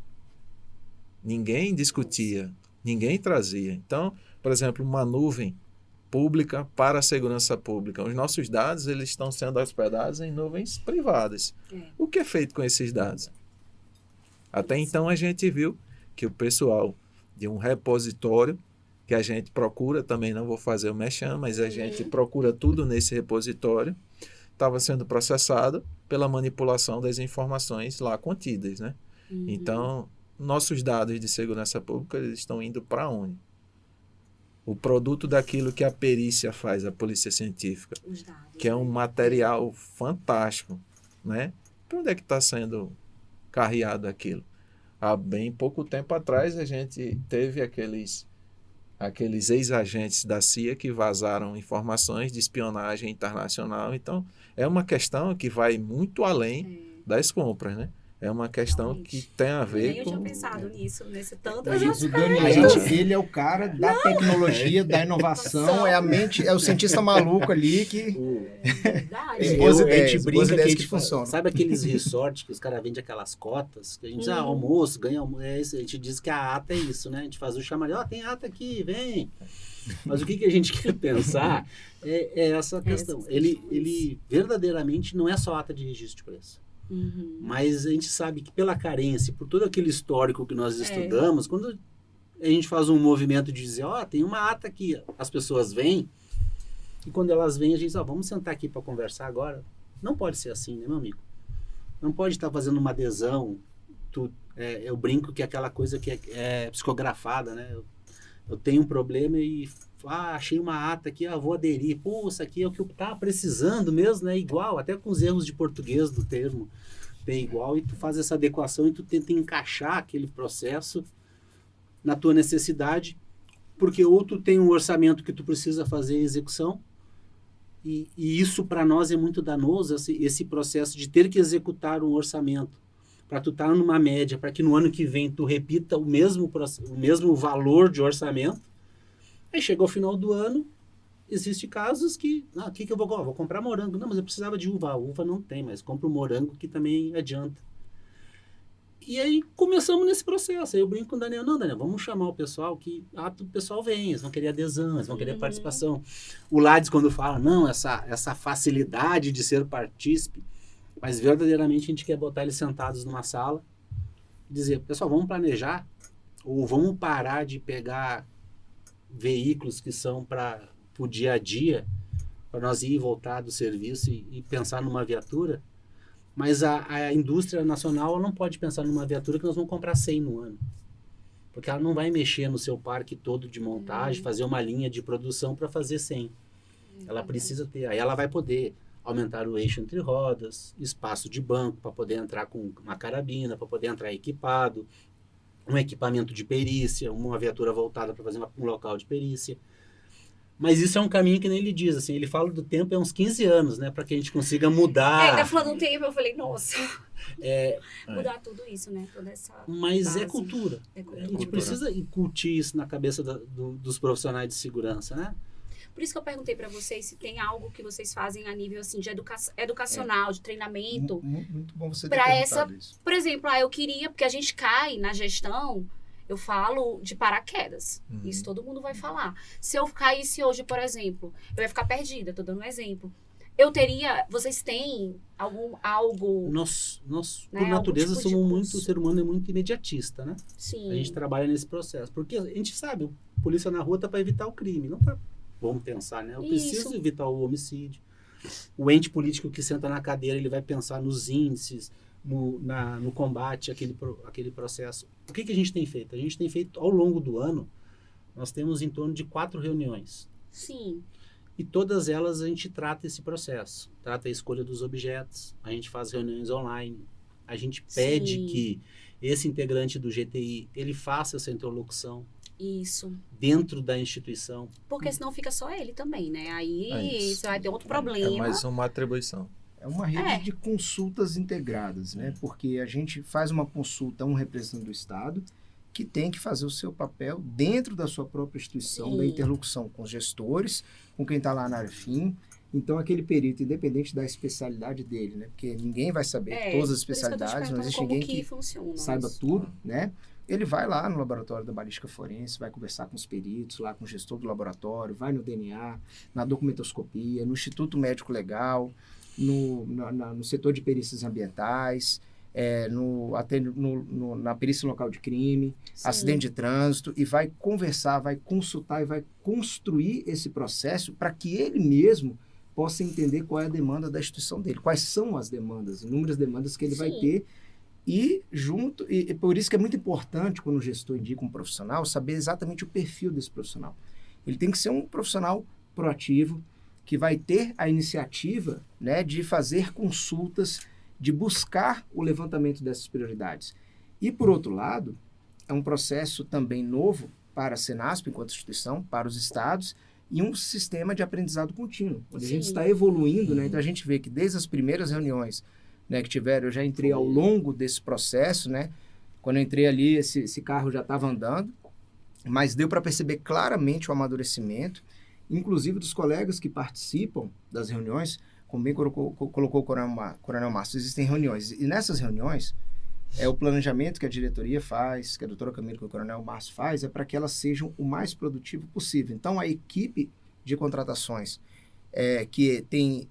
Ninguém discutia, ninguém trazia. Então, por exemplo, uma nuvem pública para a segurança pública. Os nossos dados eles estão sendo hospedados em nuvens privadas. O que é feito com esses dados? Até então a gente viu que o pessoal de um repositório, que a gente procura, também não vou fazer o merchan, mas a gente procura tudo nesse repositório, estava sendo processado pela manipulação das informações lá contidas, né? Então, nossos dados de segurança pública eles estão indo para onde? O produto daquilo que a perícia faz, a polícia científica, que é um material fantástico, né? Para onde é que está sendo carreado aquilo? Há bem pouco tempo atrás, a gente teve aqueles ex-agentes da CIA que vazaram informações de espionagem internacional. Então, é uma questão que vai muito além das compras, né? É uma questão que tem a ver com... Eu tinha pensado nisso, nesse tanto. Mas o Daniel, ele é o cara da tecnologia, da inovação, é a mente, é o cientista maluco ali que... Verdade. A gente brinca que a gente funciona. Sabe aqueles resorts que os caras vendem aquelas cotas? Que a gente diz, almoço, ganha almoço. A gente diz que a ata é isso, né? A gente faz o chamadinho, tem ata aqui, vem. Mas o que a gente quer pensar é essa questão. Ele verdadeiramente não é só ata de registro de preço. Mas a gente sabe que pela carência, por todo aquele histórico que nós estudamos, quando a gente faz um movimento de dizer, tem uma ata aqui, as pessoas vêm, e quando elas vêm, a gente diz, vamos sentar aqui para conversar agora. Não pode ser assim, né, meu amigo? Não pode estar fazendo uma adesão, eu brinco que é aquela coisa que é psicografada, né? Eu tenho um problema e achei uma ata aqui, vou aderir. Pô, isso aqui é o que eu estava precisando mesmo, né? Igual, até com os erros de português do termo, tem igual, e tu faz essa adequação e tu tenta encaixar aquele processo na tua necessidade, porque ou tu tem um orçamento que tu precisa fazer a execução, e isso para nós é muito danoso, esse processo de ter que executar um orçamento, para tu estar numa média, para que no ano que vem tu repita o mesmo valor de orçamento. Aí chega ao final do ano, existem casos que, o que eu vou comprar morango. Não, mas eu precisava de uva. A uva não tem, mas compro o morango que também adianta. E aí começamos nesse processo. Aí eu brinco com o Daniel, Daniel, vamos chamar o pessoal que, o pessoal vem, eles vão querer adesão, eles vão querer participação. O Lades quando fala, não, essa facilidade de ser partícipe, mas verdadeiramente a gente quer botar eles sentados numa sala e dizer, pessoal, vamos planejar, ou vamos parar de pegar veículos que são para o dia a dia, para nós ir e voltar do serviço e pensar numa viatura, mas a indústria nacional não pode pensar numa viatura que nós vamos comprar 100 no ano, porque ela não vai mexer no seu parque todo de montagem, fazer uma linha de produção para fazer 100. Ela precisa ter, aí ela vai poder aumentar o eixo entre rodas, espaço de banco para poder entrar com uma carabina, para poder entrar equipado, um equipamento de perícia, uma viatura voltada para fazer um local de perícia. Mas isso é um caminho que nem ele diz, assim, ele fala do tempo, uns 15 anos, né, para que a gente consiga mudar. Ele tá falando do tempo, eu falei, nossa, mudar tudo isso, né, toda essa Mas base. É cultura. A gente precisa incutir isso na cabeça dos profissionais de segurança, né? Por isso que eu perguntei para vocês se tem algo que vocês fazem a nível assim, de educacional, de treinamento. Muito bom você ter perguntado isso. Por exemplo, eu queria, porque a gente cai na gestão, eu falo de paraquedas. Isso todo mundo vai falar. Se eu caísse hoje, por exemplo, eu ia ficar perdida, tô dando um exemplo. Vocês têm algo... Nós por natureza, tipo somos muito, o ser humano é muito imediatista, né? Sim. A gente trabalha nesse processo. Porque a gente sabe, o polícia na rua tá para evitar o crime, não tá... Vamos pensar, né? Eu preciso evitar o homicídio. O ente político que senta na cadeira, ele vai pensar nos índices, no combate àquele processo. O que a gente tem feito? A gente tem feito, ao longo do ano, nós temos em torno de 4 reuniões. Sim. E todas elas a gente trata esse processo. Trata a escolha dos objetos, a gente faz reuniões online, a gente pede Sim. que esse integrante do GTI, ele faça essa interlocução Isso. dentro da instituição. Porque senão fica só ele também, né? Aí É isso. você vai ter outro É problema. mais uma atribuição. É uma rede É. de consultas integradas, né? Porque a gente faz uma consulta a um representante do Estado que tem que fazer o seu papel dentro da sua própria instituição, Sim. da interlocução com os gestores, com quem está lá na área fim. Então, aquele perito, independente da especialidade dele, né? Porque ninguém vai saber todas as por isso que eu tô te especialidades, não perguntando existe como ninguém que funciona saiba isso. tudo, né? Ele vai lá no laboratório da balística forense, vai conversar com os peritos, lá com o gestor do laboratório, vai no DNA, na documentoscopia, no Instituto Médico Legal, no setor de perícias ambientais, na perícia local de crime, Sim. acidente de trânsito, e vai conversar, vai consultar e vai construir esse processo para que ele mesmo possa entender qual é a demanda da instituição dele, quais são as demandas, inúmeras demandas que ele vai Sim. ter. E por isso que é muito importante, quando o gestor indica um profissional, saber exatamente o perfil desse profissional. Ele tem que ser um profissional proativo, que vai ter a iniciativa, né, de fazer consultas, de buscar o levantamento dessas prioridades. E, por outro lado, é um processo também novo para a Senasp, enquanto instituição, para os estados, e um sistema de aprendizado contínuo, onde a gente Sim. está evoluindo, né? Então a gente vê que desde as primeiras reuniões, né, que tiveram, eu já entrei ao longo desse processo, né? Quando eu entrei ali, esse carro já estava andando, mas deu para perceber claramente o amadurecimento, inclusive dos colegas que participam das reuniões, como bem colocou o Coronel Márcio, existem reuniões, e nessas reuniões, o planejamento que a diretoria faz, que a doutora Camila e o Coronel Márcio faz, é para que elas sejam o mais produtivo possível. Então, a equipe de contratações que tem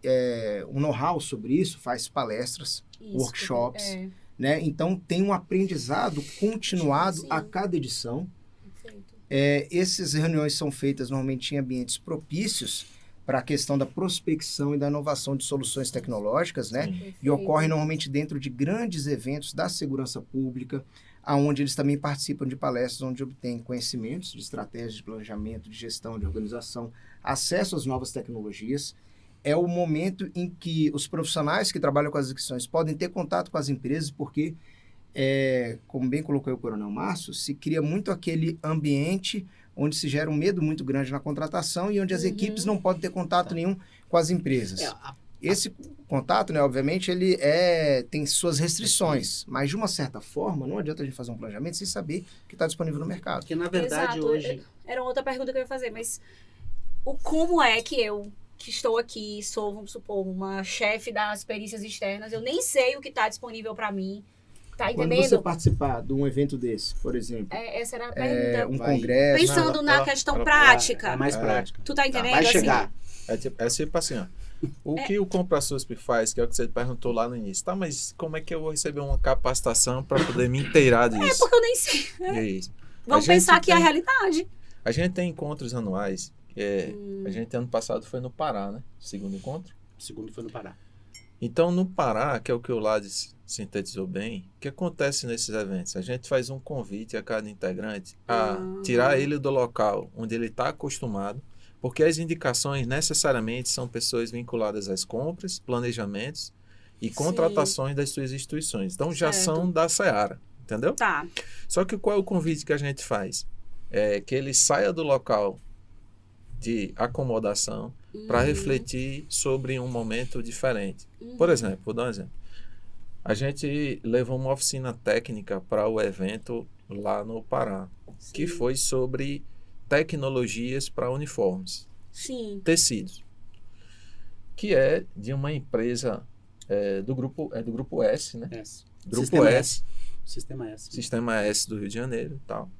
um know-how sobre isso, faz palestras, Isso, workshops, né? Então, tem um aprendizado continuado Sim. a cada edição. Perfeito. Essas reuniões são feitas normalmente em ambientes propícios para a questão da prospecção e da inovação de soluções tecnológicas, né? Sim. E ocorre normalmente dentro de grandes eventos da segurança pública, onde eles também participam de palestras onde obtêm conhecimentos de estratégias de planejamento, de gestão, de organização, acesso às novas tecnologias. É o momento em que os profissionais que trabalham com as inscrições podem ter contato com as empresas, porque, como bem colocou o Coronel Márcio, se cria muito aquele ambiente onde se gera um medo muito grande na contratação e onde as equipes não podem ter contato nenhum com as empresas. Esse contato, né, obviamente, ele tem suas restrições, mas de uma certa forma, não adianta a gente fazer um planejamento sem saber o que está disponível no mercado. Porque, na verdade, Exato. hoje... Era outra pergunta que eu ia fazer, mas como é que eu, que estou aqui, sou, vamos supor, uma chefe das perícias externas, eu nem sei o que está disponível para mim, tá Quando entendendo? você participar de um evento desse, por exemplo, Essa era a pergunta. um congresso... Pensando na questão prática. É mais prática. Tu tá entendendo? Vai assim? chegar. É tipo assim, ó. O que o CompraSUSP faz, que é o que você perguntou lá no início. Tá, mas como é que eu vou receber uma capacitação para poder me inteirar disso? Porque eu nem sei. É isso. Vamos A gente pensar que é a tem- realidade. A gente tem encontros anuais. A gente, ano passado, foi no Pará, né? Segundo encontro. O segundo foi no Pará. Então, no Pará, que é o que o Lades sintetizou bem, o que acontece nesses eventos? A gente faz um convite a cada integrante a tirar ele do local onde ele está acostumado, porque as indicações necessariamente são pessoas vinculadas às compras, planejamentos e contratações das suas instituições. Então, já Certo. são da Seara, entendeu? Tá. Só que qual é o convite que a gente faz? É que ele saia do local de acomodação para refletir sobre um momento diferente. Por exemplo, vou dar um exemplo. A gente levou uma oficina técnica para o evento lá no Pará, que foi sobre tecnologias para uniformes, Sim. tecidos, que é de uma empresa do grupo S, né? S. Grupo Sistema S. Sistema S. Sistema S do Rio de Janeiro e tal.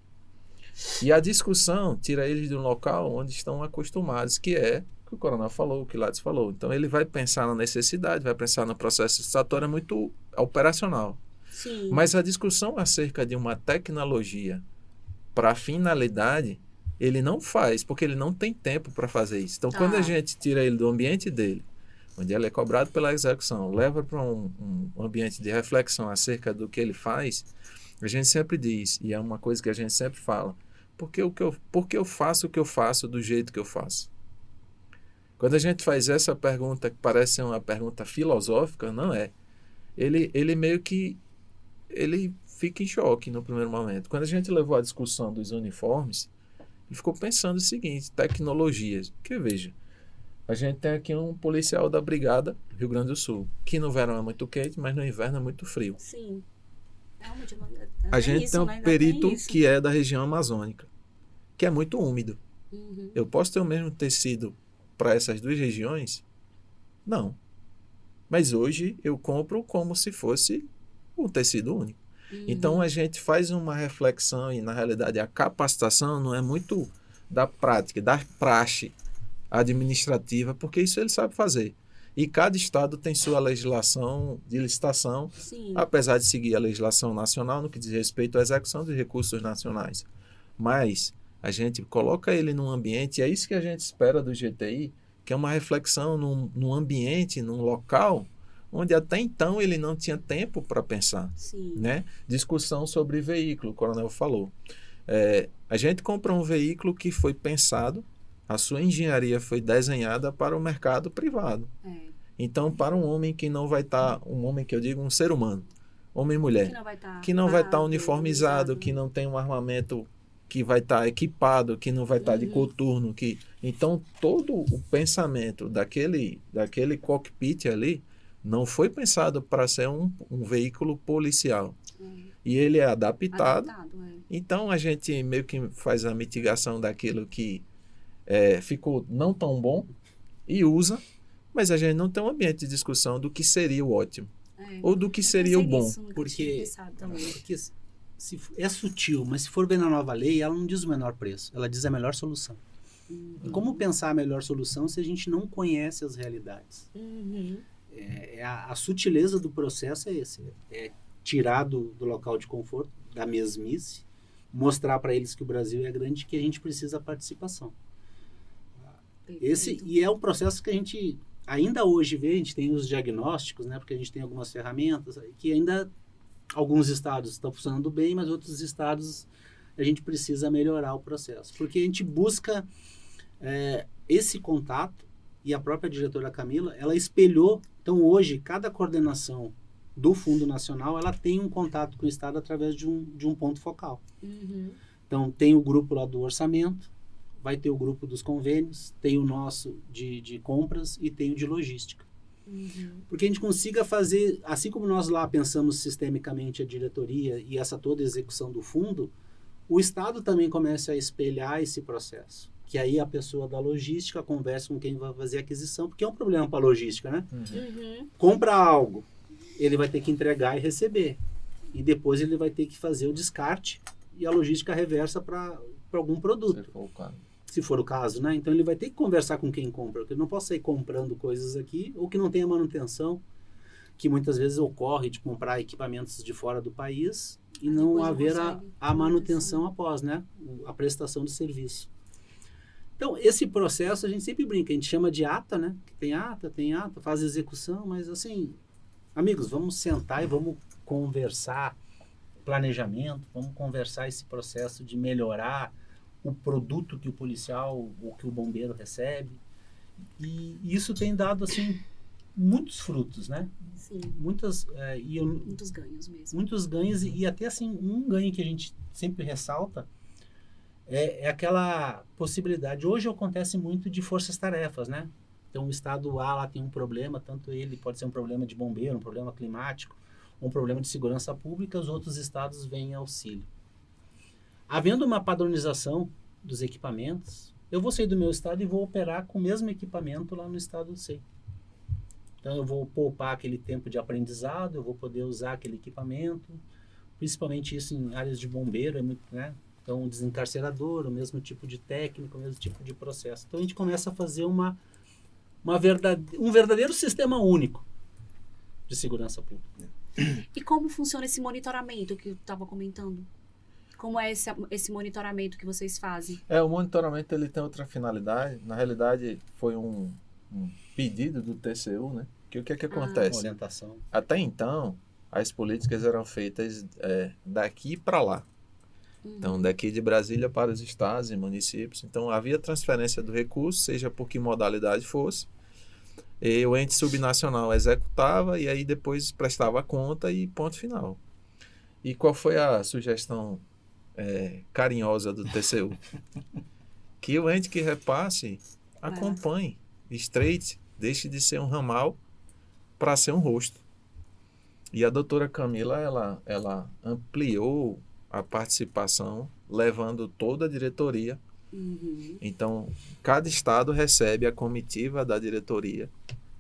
E a discussão tira eles de um local onde estão acostumados, que é o que o Coronel falou, o que o Lattes falou. Então ele vai pensar na necessidade, vai pensar no processo estatório muito operacional. Sim. Mas a discussão acerca de uma tecnologia para finalidade, ele não faz, porque ele não tem tempo para fazer isso. Então, quando a gente tira ele do ambiente dele, onde ele é cobrado pela execução, leva para um ambiente de reflexão acerca do que ele faz, a gente sempre diz, e é uma coisa que a gente sempre fala, por que eu faço o que eu faço do jeito que eu faço? Quando a gente faz essa pergunta, que parece uma pergunta filosófica, não é. Ele meio que ele fica em choque no primeiro momento. Quando a gente levou a discussão dos uniformes, ele ficou pensando o seguinte, tecnologias. Porque, veja, a gente tem aqui um policial da Brigada Rio Grande do Sul, que no verão é muito quente, mas no inverno é muito frio. Sim. A gente tem um perito que é da região amazônica, que é muito úmido. Uhum. Eu posso ter o mesmo tecido para essas duas regiões? Não. Mas hoje eu compro como se fosse um tecido único. Uhum. Então a gente faz uma reflexão e, na realidade, a capacitação não é muito da prática, da praxe administrativa, porque isso ele sabe fazer. E cada estado tem sua legislação de licitação, Sim. apesar de seguir a legislação nacional no que diz respeito à execução de recursos nacionais. Mas a gente coloca ele num ambiente, e é isso que a gente espera do GTI, que é uma reflexão num ambiente, num local, onde até então ele não tinha tempo para pensar. Sim. Né? Discussão sobre veículo, o coronel falou. A gente compra um veículo que foi pensado, a sua engenharia foi desenhada para o mercado privado. Então, para um homem que não vai estar, um homem que eu digo, um ser humano, homem e mulher, que não vai estar uniformizado, que não tem um armamento que vai estar equipado, que não vai estar de coturno, então todo o pensamento daquele cockpit ali não foi pensado para ser um veículo policial. E ele é adaptado. Então a gente meio que faz a mitigação daquilo que ficou não tão bom e usa, mas a gente não tem um ambiente de discussão do que seria o ótimo ou do que seria o bom. Porque é sutil, mas se for ver na nova lei, ela não diz o menor preço, ela diz a melhor solução. E como pensar a melhor solução se a gente não conhece as realidades? A sutileza do processo é esse, é tirar do local de conforto, da mesmice, mostrar para eles que o Brasil é grande e que a gente precisa participação. E é um processo que a gente ainda hoje vê, a gente tem os diagnósticos, né, porque a gente tem algumas ferramentas que ainda alguns estados estão funcionando bem, mas outros estados a gente precisa melhorar o processo. Porque a gente busca esse contato, e a própria diretora Camila, ela espelhou. Então, hoje, cada coordenação do Fundo Nacional, ela tem um contato com o estado através de um ponto focal. Então, tem o grupo lá do orçamento, vai ter o grupo dos convênios, tem o nosso de compras e tem o de logística. Porque a gente consiga fazer, assim como nós lá pensamos sistemicamente a diretoria e essa toda execução do fundo, o Estado também começa a espelhar esse processo. Que aí a pessoa da logística conversa com quem vai fazer a aquisição, porque é um problema para a logística, né? Compra algo, ele vai ter que entregar e receber. E depois ele vai ter que fazer o descarte e a logística reversa para algum produto. Se for o caso, né? Então ele vai ter que conversar com quem compra, porque eu não posso sair comprando coisas aqui ou que não tenha manutenção, que muitas vezes ocorre de comprar equipamentos de fora do país e não haver a manutenção após, né? A prestação de serviço. Então, esse processo a gente sempre brinca, a gente chama de ata, né? Tem ata, faz execução, mas assim, amigos, vamos sentar e vamos conversar planejamento, vamos conversar esse processo de melhorar o produto que o policial ou que o bombeiro recebe. E isso tem dado, assim, muitos frutos, né? Sim. Muitos ganhos mesmo. Muitos ganhos e até, assim, um ganho que a gente sempre ressalta é aquela possibilidade. Hoje acontece muito de forças-tarefas, né? Então, o estado A lá tem um problema, tanto ele pode ser um problema de bombeiro, um problema climático, um problema de segurança pública, os outros estados vêm em auxílio. Havendo uma padronização dos equipamentos, eu vou sair do meu estado e vou operar com o mesmo equipamento lá no estado C. Então, eu vou poupar aquele tempo de aprendizado, eu vou poder usar aquele equipamento, principalmente isso em áreas de bombeiro, é muito, né? Então, um desencarcerador, o mesmo tipo de técnico, o mesmo tipo de processo. Então, a gente começa a fazer um verdadeiro sistema único de segurança pública. E como funciona esse monitoramento que eu estava comentando? Como é esse monitoramento que vocês fazem? O monitoramento ele tem outra finalidade. Na realidade, foi um pedido do TCU, né? Que o que é que acontece? Orientação. Até então, as políticas eram feitas daqui para lá. Então, daqui de Brasília para os estados e municípios. Então, havia transferência do recurso, seja por que modalidade fosse. E o ente subnacional executava e aí depois prestava conta e ponto final. E qual foi a sugestão carinhosa do TCU? Que o ente que repasse acompanhe, estreite, deixe de ser um ramal para ser um rosto. E a doutora Camila, ela ampliou a participação, levando toda a diretoria. Então, cada estado recebe a comitiva da diretoria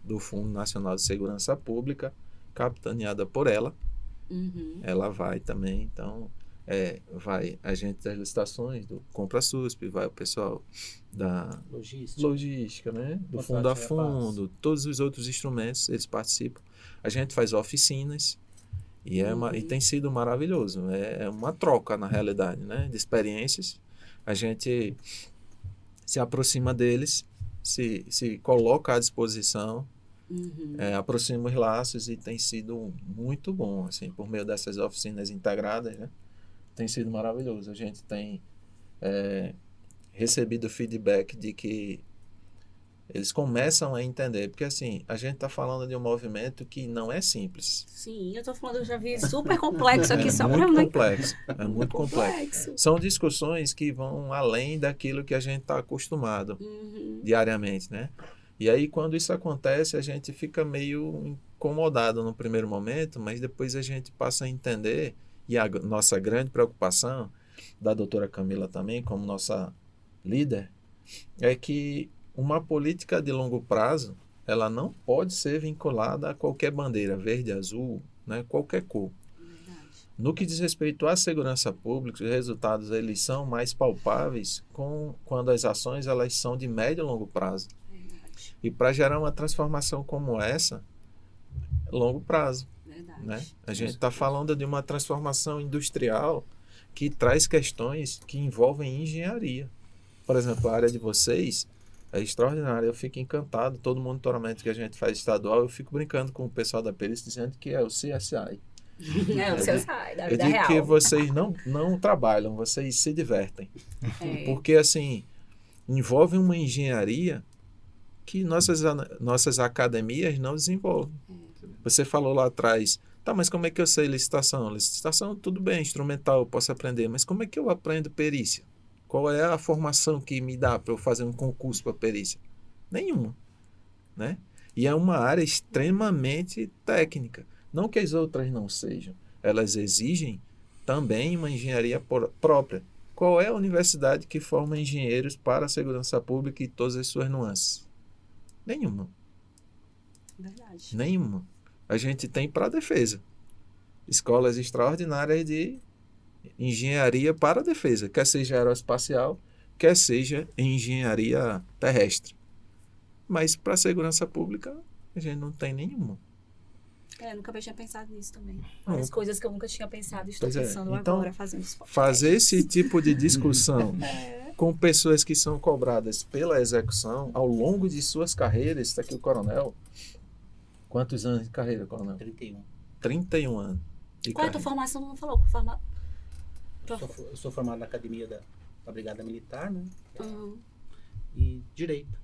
do Fundo Nacional de Segurança Pública, capitaneada por ela. Ela vai também, então, vai a gente das licitações, do Compra SUSP, vai o pessoal da logística, né? Do Fundo a Fundo, todos os outros instrumentos, eles participam. A gente faz oficinas e, e tem sido maravilhoso. É uma troca, na realidade, né? De experiências. A gente se aproxima deles, se coloca à disposição, aproxima os laços e tem sido muito bom, assim, por meio dessas oficinas integradas, né? Tem sido maravilhoso. A gente tem recebido feedback de que eles começam a entender, porque assim, a gente está falando de um movimento que não é simples. Sim, eu estou falando, eu já vi super complexo aqui só para É muito complexo. São discussões que vão além daquilo que a gente está acostumado diariamente, né? E aí, quando isso acontece, a gente fica meio incomodado no primeiro momento, mas depois a gente passa a entender, e a nossa grande preocupação, da doutora Camila também, como nossa líder, é que uma política de longo prazo, ela não pode ser vinculada a qualquer bandeira, verde, azul, né, qualquer cor. No que diz respeito à segurança pública, os resultados eles são mais palpáveis quando as ações elas são de médio e longo prazo. E para gerar uma transformação como essa, longo prazo. Né? A gente está falando de uma transformação industrial que traz questões que envolvem engenharia. Por exemplo, a área de vocês é extraordinária, eu fico encantado. Todo monitoramento que a gente faz estadual, eu fico brincando com o pessoal da perícia, dizendo que é o CSI. É o CSI, da vida eu digo real. que vocês não trabalham, vocês se divertem. Porque, assim, envolve uma engenharia que nossas academias não desenvolvem. Você falou lá atrás, tá, mas como é que eu sei licitação? Licitação, tudo bem, instrumental, eu posso aprender, mas como é que eu aprendo perícia? Qual é a formação que me dá para eu fazer um concurso para perícia? Nenhuma, né? E é uma área extremamente técnica. Não que as outras não sejam. Elas exigem também uma engenharia própria. Qual é a universidade que forma engenheiros para a segurança pública e todas as suas nuances? Nenhuma. Verdade. Nenhuma. A gente tem para a defesa. Escolas extraordinárias de engenharia para a defesa, quer seja aeroespacial, quer seja engenharia terrestre. Mas para a segurança pública, a gente não tem nenhuma. Nunca tinha pensado nisso também. Várias coisas que eu nunca tinha pensado, estou pensando então, agora, fazendo isso. Fazer esse tipo de discussão com pessoas que são cobradas pela execução ao longo de suas carreiras, está aqui o coronel. Quantos anos de carreira, coronel? 31. 31 anos. Qual é a tua formação? Não falou. Eu sou formado na academia da Brigada Militar, né? E Direito.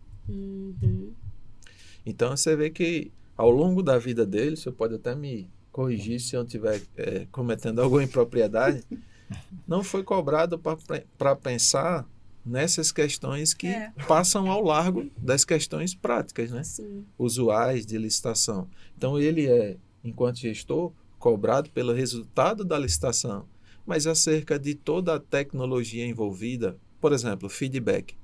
Então você vê que ao longo da vida dele, você pode até me corrigir se eu estiver cometendo alguma impropriedade, não foi cobrado para pensar nessas questões que passam ao largo das questões práticas, né? Sim. Usuais de licitação. Então ele enquanto gestor, cobrado pelo resultado da licitação, mas acerca de toda a tecnologia envolvida, por exemplo, feedback.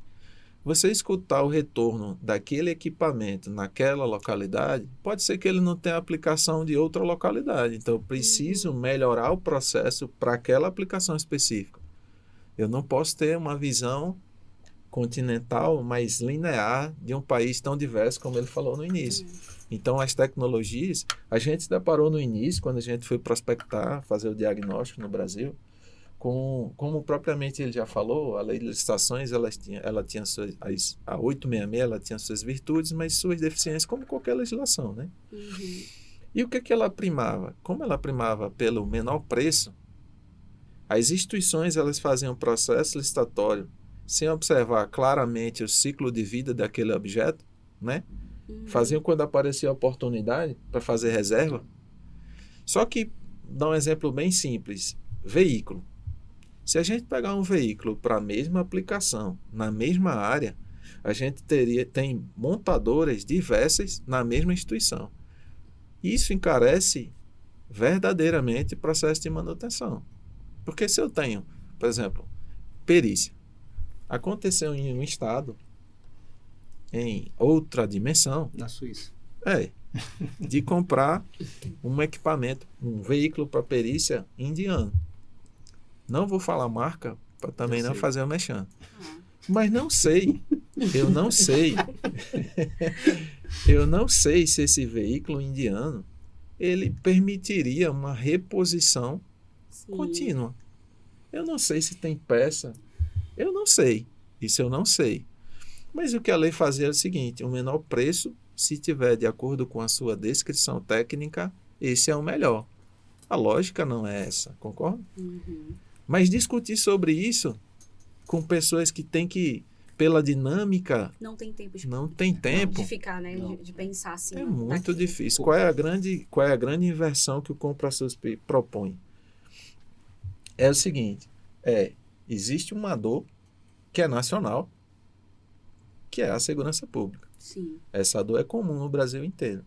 Você escutar o retorno daquele equipamento naquela localidade, pode ser que ele não tenha aplicação de outra localidade. Então, eu preciso melhorar o processo para aquela aplicação específica. Eu não posso ter uma visão continental, mais linear, de um país tão diverso como ele falou no início. Então, as tecnologias, a gente se deparou no início, quando a gente foi prospectar, fazer o diagnóstico no Brasil, como propriamente ele já falou, a lei de licitações, ela tinha a 866, ela tinha suas virtudes, mas suas deficiências, como qualquer legislação, né? E o que ela primava? Como ela primava pelo menor preço, as instituições elas faziam um processo licitatório sem observar claramente o ciclo de vida daquele objeto, né? Faziam quando aparecia a oportunidade para fazer reserva. Só que dar um exemplo bem simples. Veículo. Se a gente pegar um veículo para a mesma aplicação, na mesma área, a gente tem montadoras diversas na mesma instituição. Isso encarece verdadeiramente o processo de manutenção. Porque se eu tenho, por exemplo, perícia, aconteceu em um estado, em outra dimensão, Na Suíça. de comprar um equipamento, um veículo para perícia indiano. Não vou falar marca, para também não fazer o mexão. Mas não sei, eu não sei se esse veículo indiano, ele permitiria uma reposição contínua. Eu não sei se tem peça, eu não sei, isso eu não sei. Mas o que a lei fazia é o seguinte, o menor preço, se tiver de acordo com a sua descrição técnica, esse é o melhor. A lógica não é essa, concorda? Mas discutir sobre isso com pessoas que têm que, pela dinâmica... Não tem tempo de ficar, né? De pensar assim. É muito difícil. Qual é a grande inversão que o Comprasus propõe? É o seguinte, existe uma dor que é nacional, que é a segurança pública. Sim. Essa dor é comum no Brasil inteiro.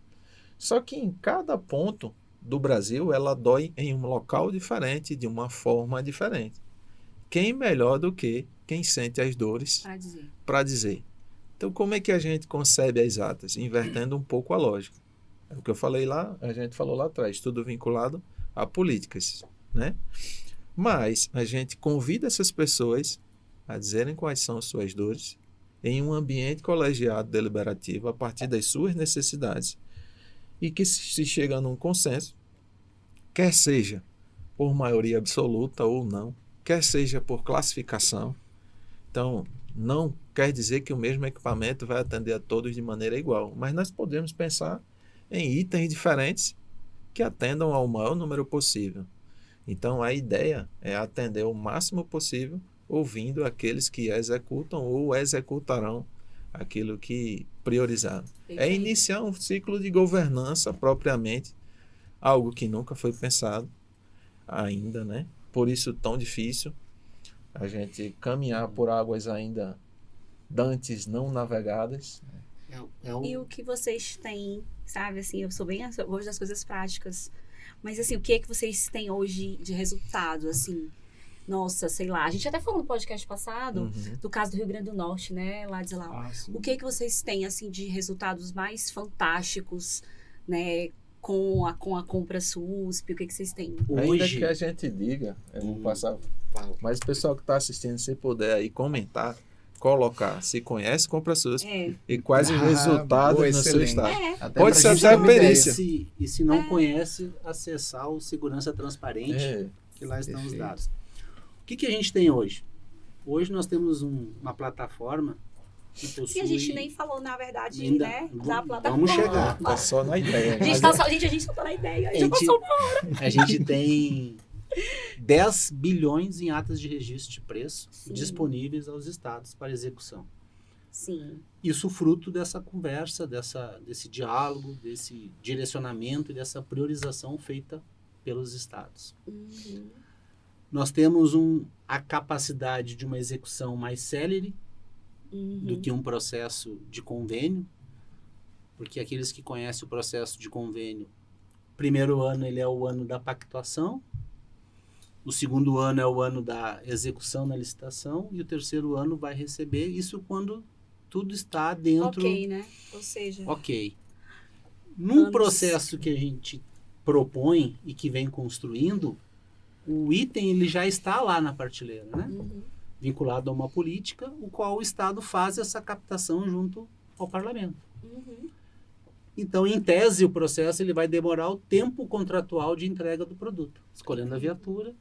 Só que em cada ponto do Brasil, ela dói em um local diferente, de uma forma diferente. Quem melhor do que quem sente as dores para dizer? Então, como é que a gente concebe as atas? Invertendo um pouco a lógica. É o que eu falei lá, a gente falou lá atrás, tudo vinculado a políticas, né? Mas a gente convida essas pessoas a dizerem quais são as suas dores em um ambiente colegiado deliberativo a partir das suas necessidades e que se chega num consenso, quer seja por maioria absoluta ou não, quer seja por classificação. Então, não quer dizer que o mesmo equipamento vai atender a todos de maneira igual, mas nós podemos pensar em itens diferentes que atendam ao maior número possível. Então, a ideia é atender o máximo possível, ouvindo aqueles que executam ou executarão aquilo que priorizaram. É iniciar um ciclo de governança propriamente, algo que nunca foi pensado ainda, né? Por isso tão difícil a gente caminhar por águas ainda dantes não navegadas. E o que vocês têm, sabe, assim, eu sou bem hoje das coisas práticas, mas assim, o que é que vocês têm hoje de resultado, assim? Nossa, sei lá, a gente até falou no podcast passado do caso do Rio Grande do Norte, né, Ladislau. O que é que vocês têm, assim, de resultados mais fantásticos, né, com a Comprasus, o que vocês têm? Ainda que a gente diga, eu vou passar, mas o pessoal que está assistindo, se puder aí comentar, colocar, se conhece Comprasus e quais os resultados no seu estado. Pode ser até a perícia. E se não conhece, acessar o Segurança Transparente, que lá estão os dados. O que a gente tem hoje? Hoje nós temos uma plataforma que possui... E a gente nem falou, na verdade, ainda, né, da plataforma. Vamos chegar. Está só na ideia. A gente só tá na ideia. Já passou uma hora. A gente tem 10 bilhões em atas de registro de preço disponíveis aos estados para execução. Sim. Isso fruto dessa conversa, desse diálogo, desse direcionamento e dessa priorização feita pelos estados. Nós temos a capacidade de uma execução mais célere do que um processo de convênio, porque aqueles que conhecem o processo de convênio, o primeiro ano ele é o ano da pactuação, o segundo ano é o ano da execução na licitação e o terceiro ano vai receber isso quando tudo está dentro... Ok, né? Ou seja... Ok. Num processo que a gente propõe e que vem construindo, o item ele já está lá na prateleira, né? Vinculado a uma política, o qual o Estado faz essa captação junto ao Parlamento. Então, em tese, o processo ele vai demorar o tempo contratual de entrega do produto, escolhendo a viatura.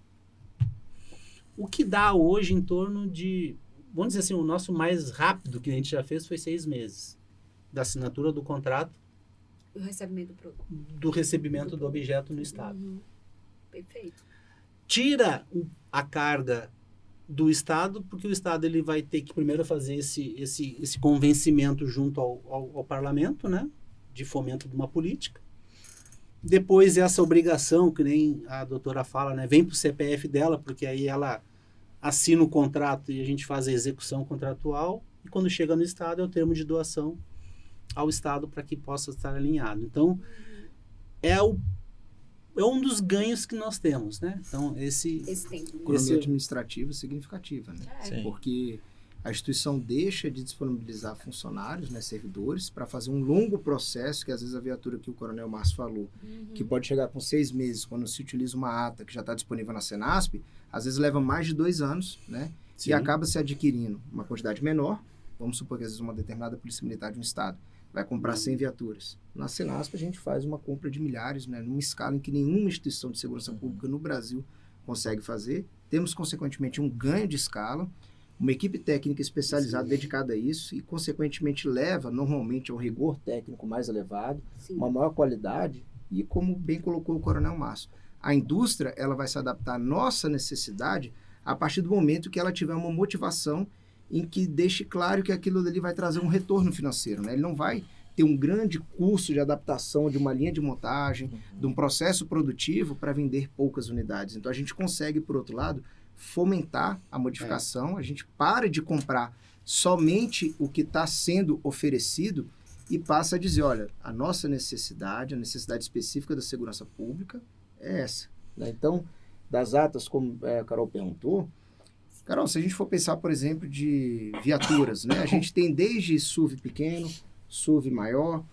O que dá hoje em torno de, vamos dizer assim, o nosso mais rápido que a gente já fez foi 6 meses. Da assinatura do contrato, o recebimento do produto. Do recebimento do objeto no Estado. Perfeito. Tira a carga do Estado, porque o Estado ele vai ter que primeiro fazer esse convencimento junto ao Parlamento, né, de fomento de uma política. Depois essa obrigação, que nem a doutora fala, né, vem para o CPF dela, porque aí ela assina o contrato e a gente faz a execução contratual, e quando chega no Estado é o termo de doação ao Estado para que possa estar alinhado. Então, é um dos ganhos que nós temos, né? Então, esse economia administrativa significativa, né? Sim. Porque a instituição deixa de disponibilizar funcionários, né, servidores, para fazer um longo processo, que às vezes a viatura que o Coronel Márcio falou, que pode chegar com 6 meses, quando se utiliza uma ata que já está disponível na Senasp, às vezes leva mais de 2 anos, né? Sim. E acaba se adquirindo uma quantidade menor. Vamos supor que às vezes uma determinada polícia militar de um estado vai comprar 100 viaturas. Na Senasp a gente faz uma compra de milhares, né, numa escala em que nenhuma instituição de segurança pública no Brasil consegue fazer. Temos, consequentemente, um ganho de escala, uma equipe técnica especializada dedicada a isso e, consequentemente, leva normalmente a um rigor técnico mais elevado, uma maior qualidade e, como bem colocou o Coronel Márcio, a indústria ela vai se adaptar à nossa necessidade a partir do momento que ela tiver uma motivação em que deixe claro que aquilo ali vai trazer um retorno financeiro, né? Ele não vai ter um grande custo de adaptação de uma linha de montagem, de um processo produtivo para vender poucas unidades. Então, a gente consegue, por outro lado, fomentar a modificação, a gente para de comprar somente o que está sendo oferecido e passa a dizer, olha, a nossa necessidade, a necessidade específica da segurança pública é essa, né? Então, das atas, como a Carol perguntou, Carol, se a gente for pensar, por exemplo, de viaturas, né? A gente tem desde SUV pequeno, SUV maior,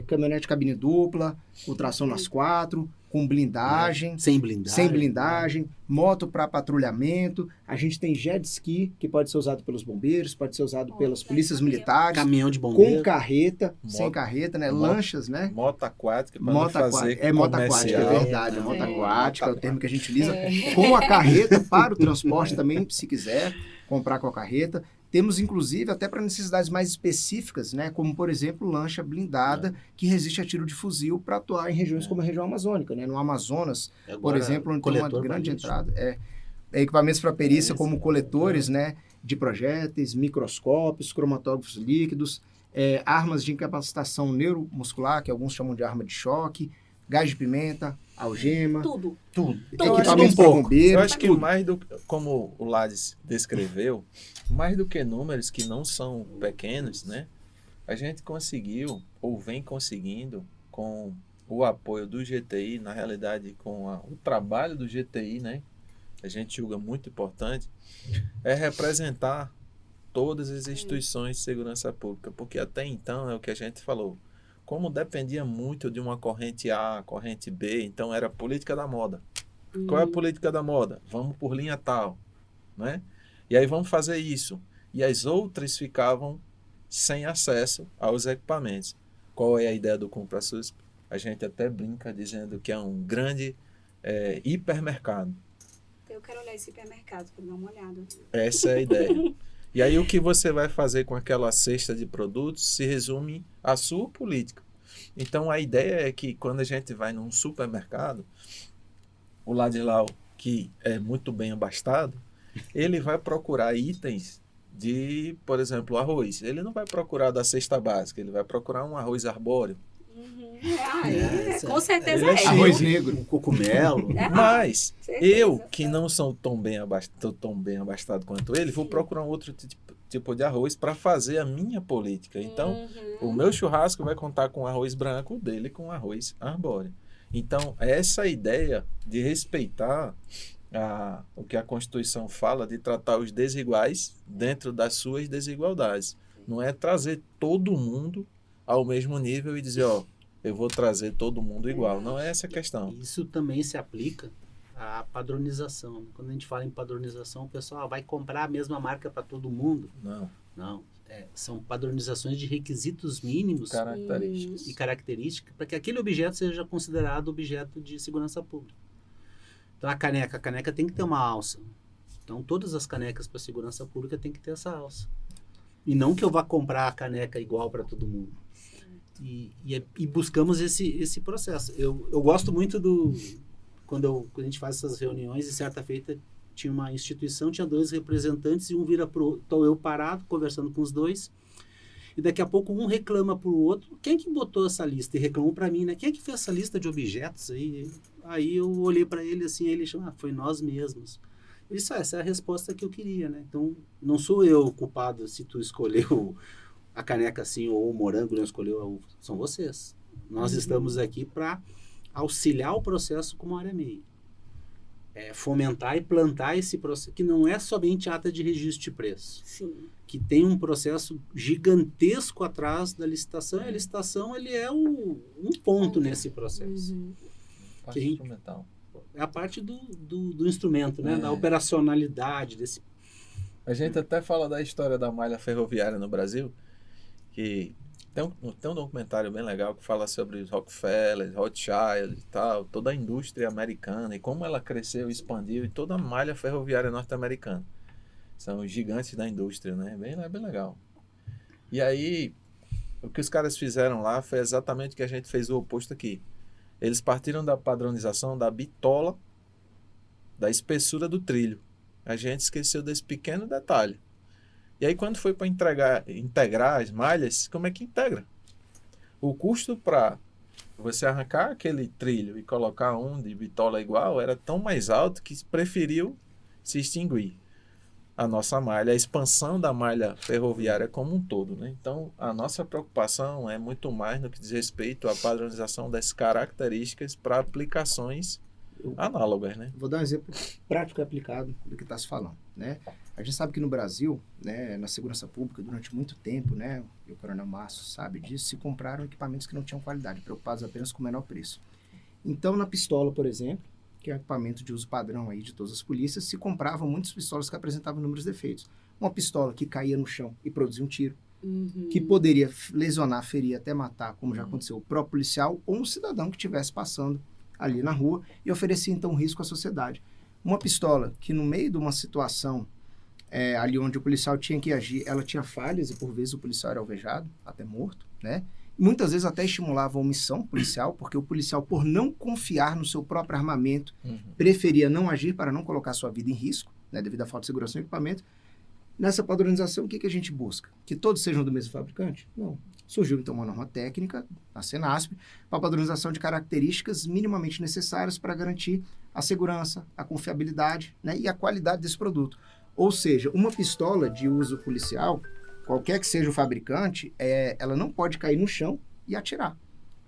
caminhonete cabine dupla, com tração nas 4, com blindagem, sem blindagem, moto para patrulhamento. A gente tem jet ski, que pode ser usado pelos bombeiros, pode ser usado pelas polícias militares. Caminhão de bombeiro. Com carreta, sem carreta, né? Lanchas, né? Moto aquática, para moto fazer aquática. Moto aquática, é verdade. A moto aquática é o termo que a gente utiliza. Com a carreta, para o transporte também, se quiser comprar com a carreta. Temos, inclusive, até para necessidades mais específicas, né? Como, por exemplo, lancha blindada que resiste a tiro de fuzil para atuar em regiões como a região amazônica, né? No Amazonas, agora, por exemplo, onde tem uma grande entrada. Equipamentos para perícia como coletores, né? De projéteis, microscópios, cromatógrafos líquidos, armas de incapacitação neuromuscular, que alguns chamam de arma de choque, gás de pimenta, algema. Tudo. Equipamentos para bombeiro. Eu acho que mais do como o Lades descreveu, mais do que números que não são pequenos, né? A gente conseguiu, ou vem conseguindo, com o apoio do GTI, na realidade com o trabalho do GTI, né? A gente julga muito importante, é representar todas as instituições de segurança pública, porque até então é o que a gente falou, como dependia muito de uma corrente A, corrente B, então era a política da moda. Qual é a política da moda? Vamos por linha tal, né? E aí vamos fazer isso. E as outras ficavam sem acesso aos equipamentos. Qual é a ideia do CumpraSUSP? A gente até brinca dizendo que é um grande hipermercado. Eu quero olhar esse hipermercado para dar uma olhada. Essa é a ideia. E aí o que você vai fazer com aquela cesta de produtos se resume à sua política. Então a ideia é que quando a gente vai num supermercado, o Ladislau, que é muito bem abastado, ele vai procurar itens de, por exemplo, arroz. Ele não vai procurar da cesta básica, ele vai procurar um arroz arbóreo. Com certeza é arroz negro, um cogumelo. Mas eu, que não sou tão bem abastado quanto ele, vou procurar um outro tipo de arroz para fazer a minha política. Então, o meu churrasco vai contar com arroz branco, o dele com arroz arbóreo. Então, essa ideia de respeitar o que a Constituição fala, de tratar os desiguais dentro das suas desigualdades. Não é trazer todo mundo ao mesmo nível e dizer, eu vou trazer todo mundo igual. Não é essa a questão. Isso também se aplica à padronização. Quando a gente fala em padronização, o pessoal vai comprar a mesma marca para todo mundo. Não. São padronizações de requisitos mínimos e características para que aquele objeto seja considerado objeto de segurança pública. Então, a caneca tem que ter uma alça. Então, todas as canecas para segurança pública tem que ter essa alça. E não que eu vá comprar a caneca igual para todo mundo. E buscamos esse processo. Eu gosto muito quando a gente faz essas reuniões, e certa feita tinha uma instituição, tinha 2 representantes e um vira pro outro. Estou eu parado, conversando com os dois, E daqui a pouco um reclama pro outro. Quem que botou essa lista? E reclamou para mim, né? Quem é que fez essa lista de objetos aí? Aí eu olhei para ele assim, ele chamou, foi nós mesmos. Isso, essa é a resposta que eu queria, né? Então, não sou eu o culpado se tu escolheu a caneca assim ou o morango não escolheu, são vocês. Nós estamos aqui para auxiliar o processo como área MEI. Fomentar e plantar esse processo, que não é somente ata de registro de preço. Sim. Que tem um processo gigantesco atrás da licitação. E a licitação, ele é um ponto nesse processo. Parte instrumental. É a parte do instrumento, né? Da operacionalidade desse. A gente até fala da história da malha ferroviária no Brasil, que tem um documentário bem legal que fala sobre os Rockefeller, Rothschild e tal, toda a indústria americana e como ela cresceu, expandiu, e toda a malha ferroviária norte-americana. São os gigantes da indústria, né? Bem legal. E aí, o que os caras fizeram lá foi exatamente o que a gente fez o oposto aqui. Eles partiram da padronização da bitola, da espessura do trilho. A gente esqueceu desse pequeno detalhe. E aí, quando foi para integrar as malhas, como é que integra? O custo para você arrancar aquele trilho e colocar um de bitola igual era tão mais alto que preferiu se extinguir a nossa malha, a expansão da malha ferroviária como um todo, né? Então, a nossa preocupação é muito mais no que diz respeito à padronização das características para aplicações análogas, né? Vou dar um exemplo prático e aplicado do que está se falando, né? A gente sabe que no Brasil, né, na segurança pública, durante muito tempo, né, e o Coronel Márcio sabe disso, se compraram equipamentos que não tinham qualidade, preocupados apenas com o menor preço. Então, na pistola, por exemplo, que é um equipamento de uso padrão aí de todas as polícias, se compravam muitas pistolas que apresentavam inúmeros defeitos. Uma pistola que caía no chão e produzia um tiro, que poderia lesionar, ferir, até matar, como já aconteceu, o próprio policial ou um cidadão que estivesse passando ali na rua e oferecia, então, risco à sociedade. Uma pistola que, no meio de uma situação ali onde o policial tinha que agir, ela tinha falhas e, por vezes, o policial era alvejado, até morto, né? Muitas vezes até estimulava a omissão policial, porque o policial, por não confiar no seu próprio armamento, preferia não agir para não colocar sua vida em risco, né, devido à falta de segurança no equipamento. Nessa padronização, o que a gente busca? Que todos sejam do mesmo fabricante? Não. Surgiu, então, uma norma técnica, a Senasp, para a padronização de características minimamente necessárias para garantir a segurança, a confiabilidade, né, e a qualidade desse produto. Ou seja, uma pistola de uso policial, qualquer que seja o fabricante, ela não pode cair no chão e atirar.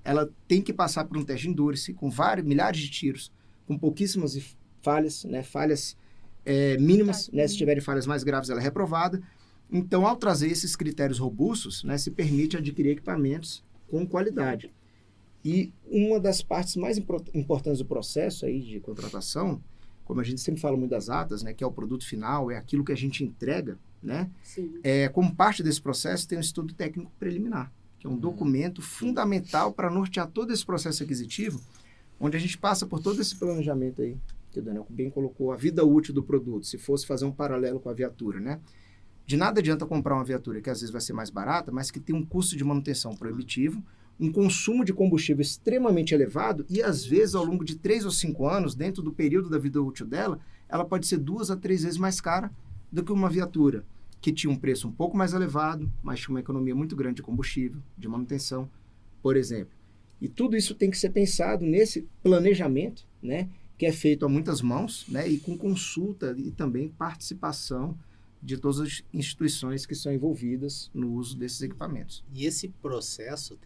Ela tem que passar por um teste de endurance, com milhares de tiros, com pouquíssimas falhas, né, falhas mínimas, né, se tiverem falhas mais graves, ela é reprovada. Então, ao trazer esses critérios robustos, né, se permite adquirir equipamentos com qualidade. E uma das partes mais importantes do processo aí de contratação, como a gente sempre fala muito das atas, né, que é o produto final, é aquilo que a gente entrega, né? Sim. Como parte desse processo tem um estudo técnico preliminar, que é um documento fundamental para nortear todo esse processo aquisitivo, onde a gente passa por todo esse planejamento aí, que o Daniel bem colocou, a vida útil do produto, se fosse fazer um paralelo com a viatura, né? De nada adianta comprar uma viatura que às vezes vai ser mais barata, mas que tem um custo de manutenção proibitivo, um consumo de combustível extremamente elevado e, às vezes, ao longo de 3 ou 5 anos, dentro do período da vida útil dela, ela pode ser 2 a 3 vezes mais cara do que uma viatura que tinha um preço um pouco mais elevado, mas tinha uma economia muito grande de combustível, de manutenção, por exemplo. E tudo isso tem que ser pensado nesse planejamento, né, que é feito a muitas mãos, né, e com consulta e também participação de todas as instituições que são envolvidas no uso desses equipamentos. E esse processo,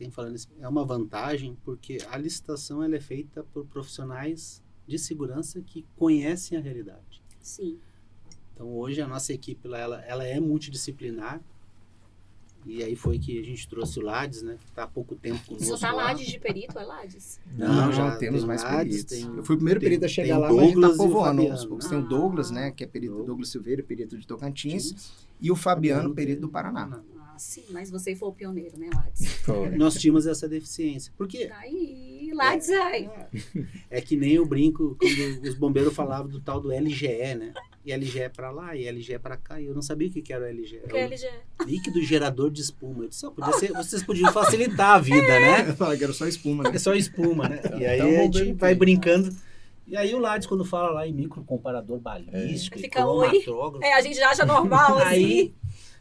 é uma vantagem porque a licitação ela é feita por profissionais de segurança que conhecem a realidade. Sim. Então, hoje a nossa equipe ela é multidisciplinar. E aí foi que a gente trouxe o Lades, né? Que está há pouco tempo conosco. Só tá Lades de perito, é Lades? Não, já temos mais peritos. Eu fui o primeiro perito a chegar lá, mas a gente está povoando aos poucos. Tem o Douglas, né? Que é perito Douglas Silveira, perito de Tocantins. E o Fabiano, perito do Paraná. Ah, sim, mas você foi o pioneiro, né, Lades? Nós tínhamos essa deficiência. Por quê? Daí, Lades aí. É que nem eu brinco quando os bombeiros falavam do tal do LGE, né? E LGE é para lá, e LGE é para cá. E eu não sabia o que era o LGE. O que é LGE? Líquido gerador de espuma. Eu disse, vocês podiam facilitar a vida, né? Eu falei que era só espuma, né? É só espuma, né? E aí a gente vai brincando. E aí o Lades, quando fala lá em microcomparador balístico, fica oi. cromatógrafo... a gente já acha normal, aí, assim.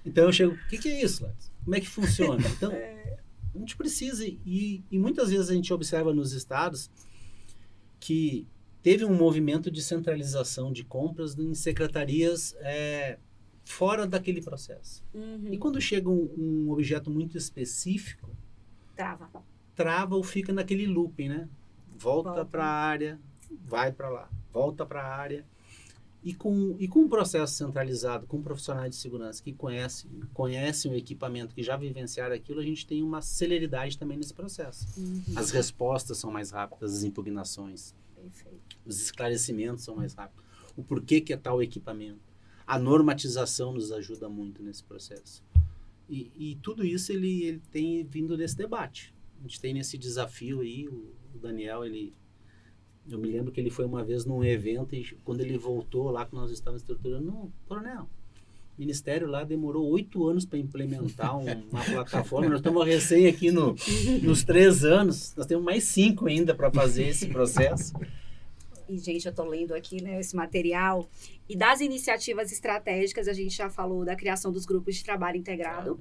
então eu chego, o que é isso, Lades? Como é que funciona? Então, a gente precisa, e muitas vezes a gente observa nos estados que teve um movimento de centralização de compras em secretarias fora daquele processo. E quando chega um objeto muito específico, trava ou fica naquele looping, né? Volta para a área, vai para lá, volta para a área. E com um processo centralizado, com profissionais de segurança que conhecem o equipamento, que já vivenciaram aquilo, a gente tem uma celeridade também nesse processo. As respostas são mais rápidas, as impugnações. Perfeito. Os esclarecimentos são mais rápidos. O porquê que é tal equipamento. A normatização nos ajuda muito nesse processo. E tudo isso ele tem vindo desse debate. A gente tem nesse desafio aí, o Daniel, eu me lembro que ele foi uma vez num evento e quando ele voltou lá que nós estávamos estruturando, não, coronel, o ministério lá demorou 8 anos para implementar uma plataforma, nós estamos recém aqui nos 3 anos, nós temos mais 5 ainda para fazer esse processo. E, gente, eu estou lendo aqui, né, esse material. E das iniciativas estratégicas, a gente já falou da criação dos grupos de trabalho integrado.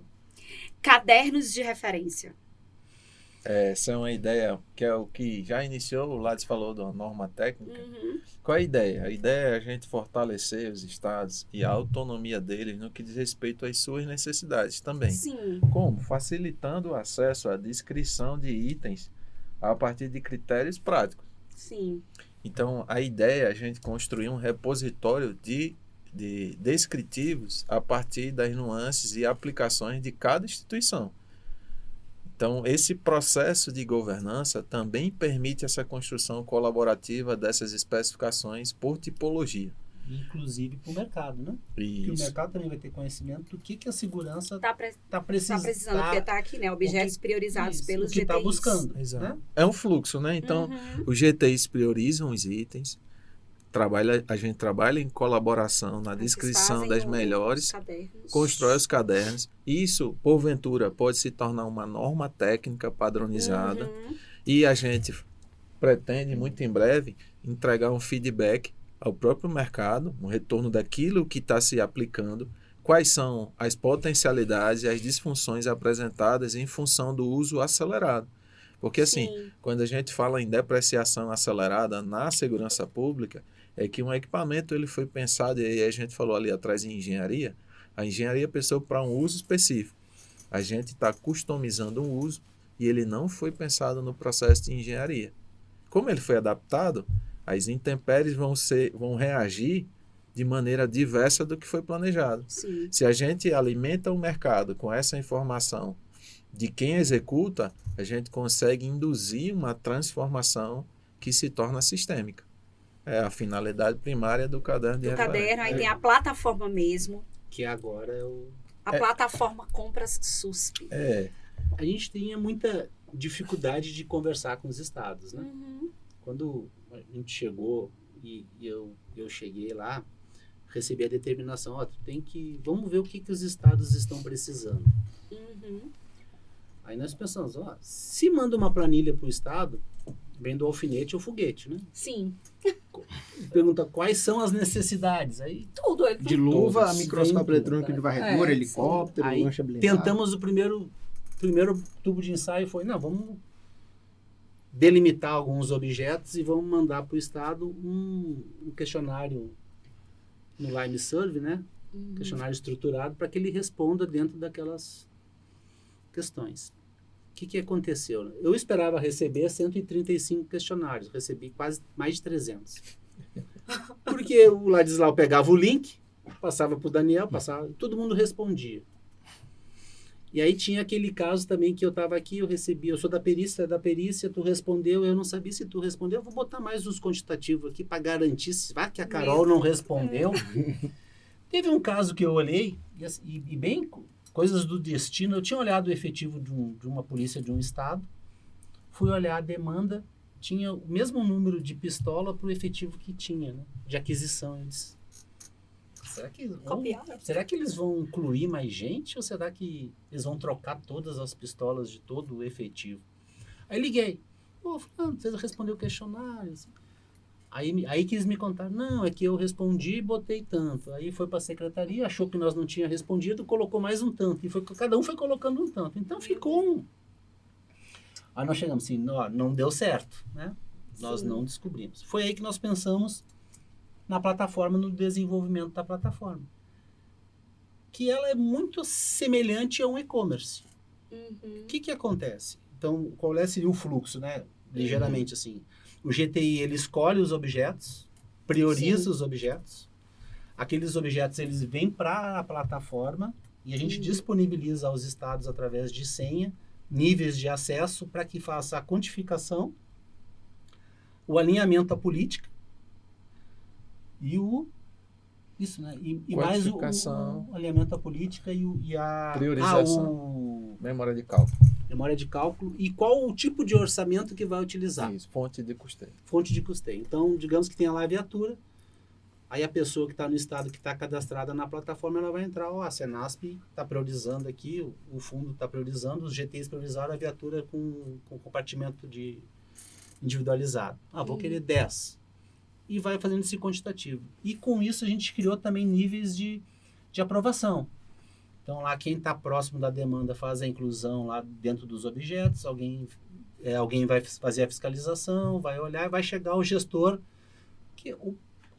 Cadernos de referência. Essa é uma ideia que é o que já iniciou, o Lattes falou da norma técnica. Qual é a ideia? A ideia é a gente fortalecer os estados e a autonomia deles no que diz respeito às suas necessidades também. Sim. Como? Facilitando o acesso à descrição de itens a partir de critérios práticos. Sim. Então, a ideia é a gente construir um repositório de descritivos a partir das nuances e aplicações de cada instituição. Então, esse processo de governança também permite essa construção colaborativa dessas especificações por tipologia. Inclusive para o mercado, né? Isso. Porque o mercado também vai ter conhecimento do que a segurança Está precisando, porque está aqui, né? Objetos priorizados pelos GTIs. O que está buscando. Exato. Né? É um fluxo, né? Então, os GTIs priorizam os itens, a gente trabalha em colaboração na descrição das melhores, constrói os cadernos. Isso, porventura, pode se tornar uma norma técnica padronizada e a gente pretende, muito em breve, entregar um feedback ao próprio mercado, um retorno daquilo que está se aplicando, quais são as potencialidades e as disfunções apresentadas em função do uso acelerado. Porque, assim, quando a gente fala em depreciação acelerada na segurança pública, é que um equipamento ele foi pensado, e aí a gente falou ali atrás em engenharia, a engenharia pensou para um uso específico. A gente está customizando um uso e ele não foi pensado no processo de engenharia. Como ele foi adaptado, as intempéries vão reagir de maneira diversa do que foi planejado. Sim. Se a gente alimenta o mercado com essa informação de quem executa, a gente consegue induzir uma transformação que se torna sistêmica. É a finalidade primária do caderno de referência. Caderno, aí tem a plataforma mesmo. Que agora é o... A plataforma Compras SUSP. A gente tinha muita dificuldade de conversar com os estados, né? Quando a gente chegou e eu cheguei lá, recebi a determinação, vamos ver o que os estados estão precisando. Aí nós pensamos, se manda uma planilha para o estado, vem do alfinete ou foguete, né? Sim. Pergunta quais são as necessidades. Aí, tudo. De luva, microscópio eletrônico de varredura, helicóptero, aí, lancha blindada. Tentamos o primeiro tubo de ensaio, foi, vamos delimitar alguns objetos e vamos mandar para o estado um questionário no Lime Survey, né? Questionário estruturado para que ele responda dentro daquelas questões. O que aconteceu? Eu esperava receber 135 questionários, recebi quase mais de 300. Porque o Ladislau pegava o link, passava para o Daniel, todo mundo respondia. E aí tinha aquele caso também que eu estava aqui, eu sou da perícia, tu respondeu, eu não sabia se tu respondeu, eu vou botar mais uns quantitativos aqui para garantir, vai que a Carol não respondeu. Teve um caso que eu olhei, e bem... coisas do destino, eu tinha olhado o efetivo de uma polícia de um estado, fui olhar a demanda, tinha o mesmo número de pistola para o efetivo que tinha, né, de aquisição. Eu disse, será que eles vão incluir mais gente ou será que eles vão trocar todas as pistolas de todo o efetivo? Aí liguei, você respondeu o questionário. Assim. Aí que eles me contaram, não, é que eu respondi e botei tanto. Aí foi para a secretaria, achou que nós não tínhamos respondido, colocou mais um tanto. E cada um foi colocando um tanto. Então ficou um. Aí nós chegamos assim, não deu certo, né? Nós não descobrimos. Foi aí que nós pensamos na plataforma, no desenvolvimento da plataforma. Que ela é muito semelhante a um e-commerce. O que acontece? Então, qual seria o fluxo, né? Ligeiramente assim. O GTI, ele escolhe os objetos, prioriza os objetos. Aqueles objetos, eles vêm para a plataforma e a gente disponibiliza aos estados através de senha, níveis de acesso para que faça a quantificação, o alinhamento à política e isso, né? E mais o alinhamento à política e a priorização, memória de cálculo. Memória de cálculo e qual o tipo de orçamento que vai utilizar. Isso, fonte de custeio. Fonte de custeio. Então, digamos que tem lá a viatura, aí a pessoa que está no estado que está cadastrada na plataforma, ela vai entrar, a Senasp está priorizando aqui, o fundo está priorizando, os GTs priorizaram a viatura com compartimento individualizado. Vou querer 10. E vai fazendo esse quantitativo. E com isso a gente criou também níveis de aprovação. Então lá quem está próximo da demanda faz a inclusão lá dentro dos objetos, alguém vai fazer a fiscalização, vai olhar e vai chegar o gestor, que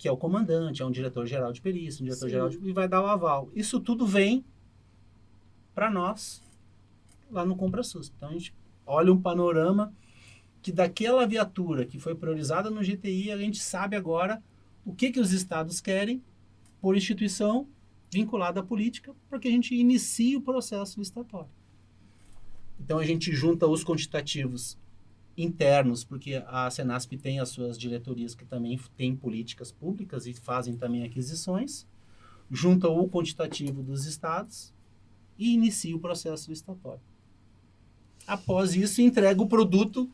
é o comandante, é um diretor-geral de perícia, e vai dar o aval. Isso tudo vem para nós lá no CompraSUSP. Então a gente olha um panorama que daquela viatura que foi priorizada no GTI, a gente sabe agora o que os estados querem por instituição vinculada à política, para que a gente inicie o processo licitatório. Então a gente junta os quantitativos internos, porque a Senasp tem as suas diretorias que também têm políticas públicas e fazem também aquisições, junta o quantitativo dos estados e inicia o processo licitatório. Após isso, entrega o produto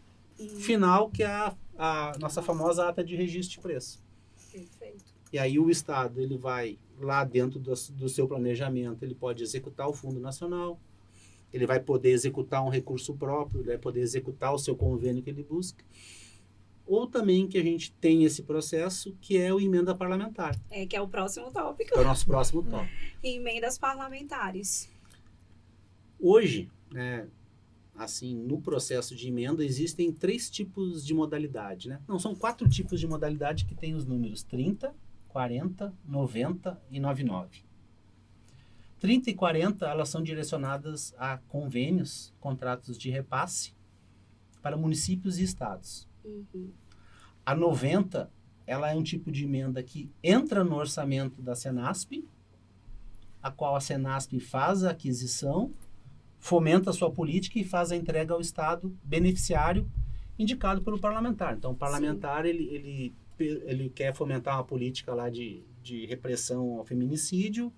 final, que é a nossa famosa ata de registro de preço. Perfeito. E aí o Estado, ele vai lá dentro do seu planejamento, ele pode executar o Fundo Nacional, ele vai poder executar um recurso próprio, ele vai poder executar o seu convênio que ele busca. Ou também que a gente tem esse processo, que é o emenda parlamentar. Que é o próximo tópico. É o nosso próximo tópico. Emendas parlamentares. Hoje, né, assim, no processo de emenda, existem 3 tipos de modalidade, né? Não, são 4 tipos de modalidade que tem os números 30, 40, 90 e 99. 30 e 40, elas são direcionadas a convênios, contratos de repasse para municípios e estados. A 90, ela é um tipo de emenda que entra no orçamento da Senasp, a qual a Senasp faz a aquisição, fomenta a sua política e faz a entrega ao Estado beneficiário indicado pelo parlamentar. Então, o parlamentar, ele quer fomentar uma política lá de repressão ao feminicídio,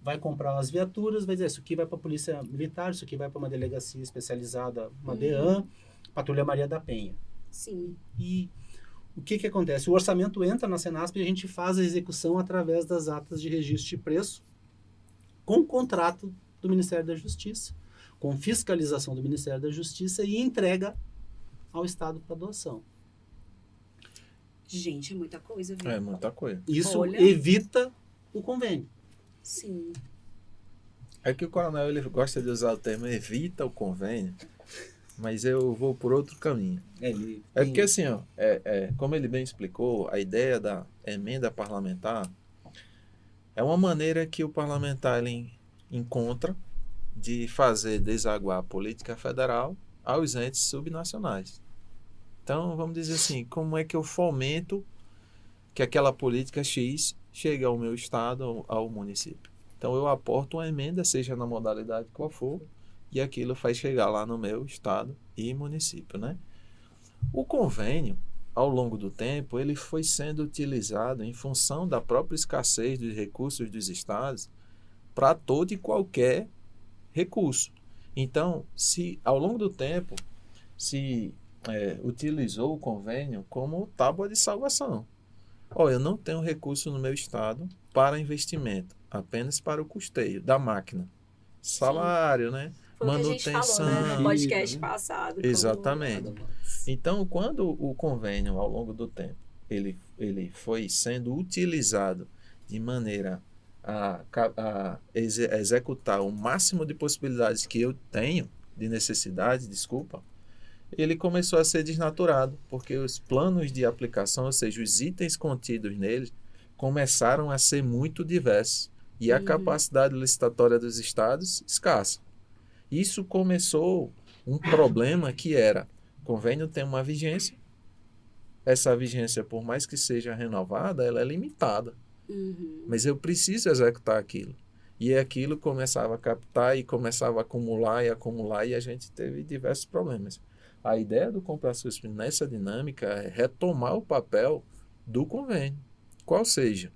vai comprar as viaturas, vai dizer, isso aqui vai para a Polícia Militar, isso aqui vai para uma delegacia especializada, uma DEAN, Patrulha Maria da Penha. Sim. E o que acontece? O orçamento entra na Senasp e a gente faz a execução através das atas de registro de preço, com contrato do Ministério da Justiça, com fiscalização do Ministério da Justiça e entrega ao Estado para doação. Gente, é muita coisa, viu? É muita coisa. Isso evita o convênio. Sim. É que o coronel ele gosta de usar o termo evita o convênio, mas eu vou por outro caminho. É porque assim, como ele bem explicou, a ideia da emenda parlamentar é uma maneira que o parlamentar ele encontra de fazer desaguar a política federal aos entes subnacionais. Então, vamos dizer assim, como é que eu fomento que aquela política X chegue ao meu estado, ao município? Então, eu aporto uma emenda, seja na modalidade qual for, e aquilo faz chegar lá no meu estado e município, né? O convênio, ao longo do tempo, ele foi sendo utilizado em função da própria escassez dos recursos dos estados para todo e qualquer recurso. Então, se ao longo do tempo se utilizou o convênio como tábua de salvação. Eu não tenho recurso no meu estado para investimento, apenas para o custeio da máquina. Salário, né? Foi manutenção. O que a gente falou, né, no podcast passado. Exatamente. Então, quando o convênio, ao longo do tempo, ele foi sendo utilizado de maneira a executar o máximo de possibilidades que eu tenho, de necessidade, ele começou a ser desnaturado, porque os planos de aplicação, ou seja, os itens contidos nele, começaram a ser muito diversos e a capacidade licitatória dos estados escassa. Isso começou um problema que era, o convênio tem uma vigência, essa vigência, por mais que seja renovada, ela é limitada. Mas eu preciso executar aquilo. E aquilo começava a captar e começava a acumular, e a gente teve diversos problemas. A ideia do Compra SUS nessa dinâmica é retomar o papel do convênio. Qual seja,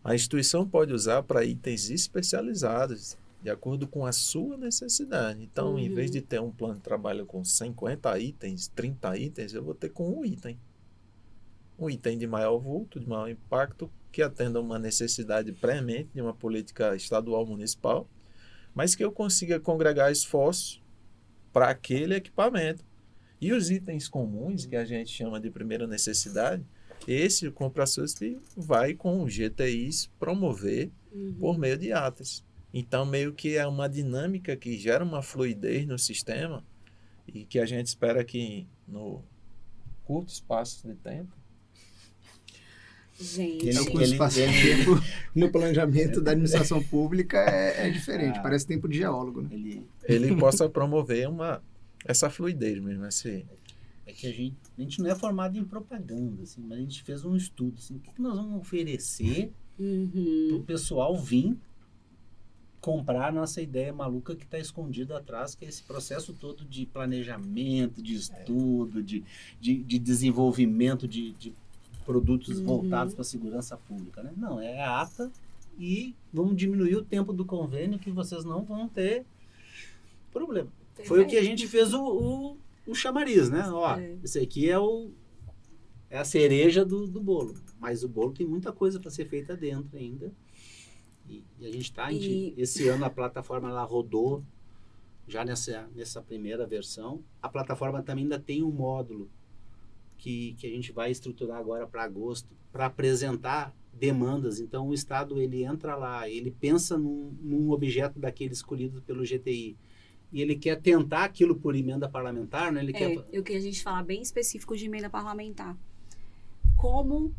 a instituição pode usar para itens especializados, de acordo com a sua necessidade. Então, em vez de ter um plano de trabalho com 50 itens, 30 itens, eu vou ter com um item. Um item de maior vulto, de maior impacto, que atenda uma necessidade premente de uma política estadual municipal, mas que eu consiga congregar esforços para aquele equipamento. E os itens comuns, que a gente chama de primeira necessidade, esse Compra SUS vai com GTIs promover por meio de atas. Então, meio que é uma dinâmica que gera uma fluidez no sistema e que a gente espera que no curto espaço de tempo. Gente, curto espaço de tempo no planejamento da administração pública é diferente, parece tempo de geólogo, né? Ele possa promover essa fluidez mesmo. É que a gente não é formado em propaganda, assim, mas a gente fez um estudo, assim, o que nós vamos oferecer para o pessoal vir comprar a nossa ideia maluca que está escondida atrás, que é esse processo todo de planejamento, de estudo, de desenvolvimento de produtos voltados para a segurança pública, né? Não, é a ata e vamos diminuir o tempo do convênio que vocês não vão ter problema. Foi o que a gente fez o chamariz, né? Ó, esse aqui é a cereja do bolo, mas o bolo tem muita coisa para ser feita dentro ainda. E a gente está, esse ano a plataforma ela rodou já nessa primeira versão. A plataforma também ainda tem um módulo que a gente vai estruturar agora para agosto, para apresentar demandas. Então o Estado ele entra lá, ele pensa num objeto daquele escolhido pelo GTI, e ele quer tentar aquilo por emenda parlamentar, né? Eu queria a gente falar bem específico de emenda parlamentar. Como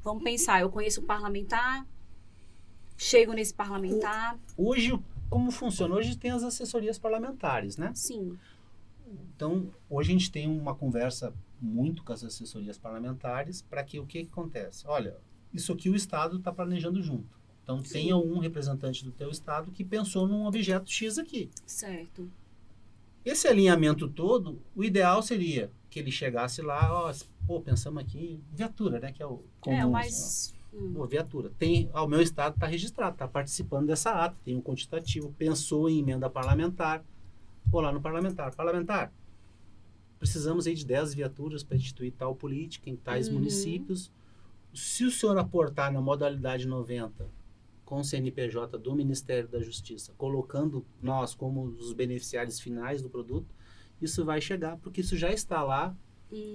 vamos pensar, eu conheço um parlamentar, chego nesse parlamentar. Hoje, como funciona? Hoje tem as assessorias parlamentares, né? Sim. Então, hoje a gente tem uma conversa muito com as assessorias parlamentares para que o que acontece? Olha, isso aqui o Estado está planejando junto. Então, tenha um representante do teu Estado que pensou num objeto X aqui. Certo. Esse alinhamento todo, o ideal seria que ele chegasse lá, pensamos aqui, viatura, né? Que é o comum. Viatura. O meu Estado está registrado, está participando dessa ata, tem um quantitativo, pensou em emenda parlamentar, vou lá no parlamentar. Parlamentar, precisamos aí de 10 viaturas para instituir tal política em tais municípios. Se o senhor aportar na modalidade 90 com o CNPJ do Ministério da Justiça, colocando nós como os beneficiários finais do produto, isso vai chegar, porque isso já está lá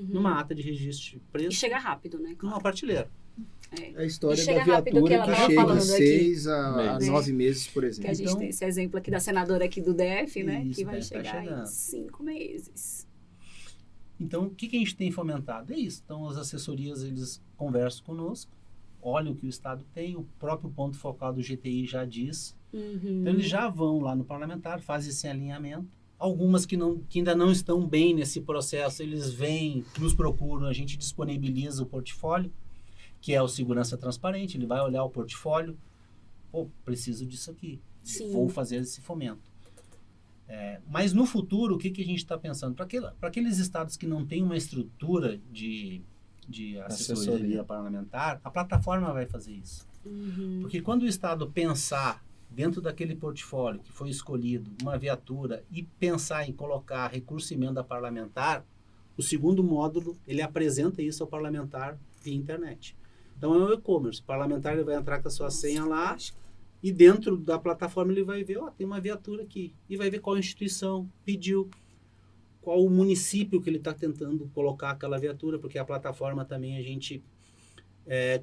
numa ata de registro de preço. E chega rápido, né? Claro. Numa prateleira. É a história da viatura que chega de 6 a 9 meses, por exemplo. Que a gente tem esse exemplo aqui da senadora aqui do DF, né? Isso, que vai chegar em 5 meses. Então, o que a gente tem fomentado? É isso. Então, as assessorias, eles conversam conosco, olham o que o Estado tem, o próprio ponto focal do GTI já diz. Então, eles já vão lá no parlamentar, fazem esse alinhamento. Algumas que ainda não estão bem nesse processo, eles vêm, nos procuram, a gente disponibiliza o portfólio, que é o segurança transparente, ele vai olhar o portfólio, preciso disso aqui, vou fazer esse fomento. Mas no futuro, o que a gente está pensando? Para aqueles estados que não têm uma estrutura de assessoria parlamentar, a plataforma vai fazer isso. Porque quando o Estado pensar dentro daquele portfólio que foi escolhido, uma viatura, e pensar em colocar recurso emenda parlamentar, o segundo módulo, ele apresenta isso ao parlamentar via internet. Então, é o e-commerce. O parlamentar ele vai entrar com a sua senha lá, e dentro da plataforma ele vai ver, tem uma viatura aqui, e vai ver qual instituição pediu. qual o município que ele está tentando colocar aquela viatura, porque a plataforma também a gente,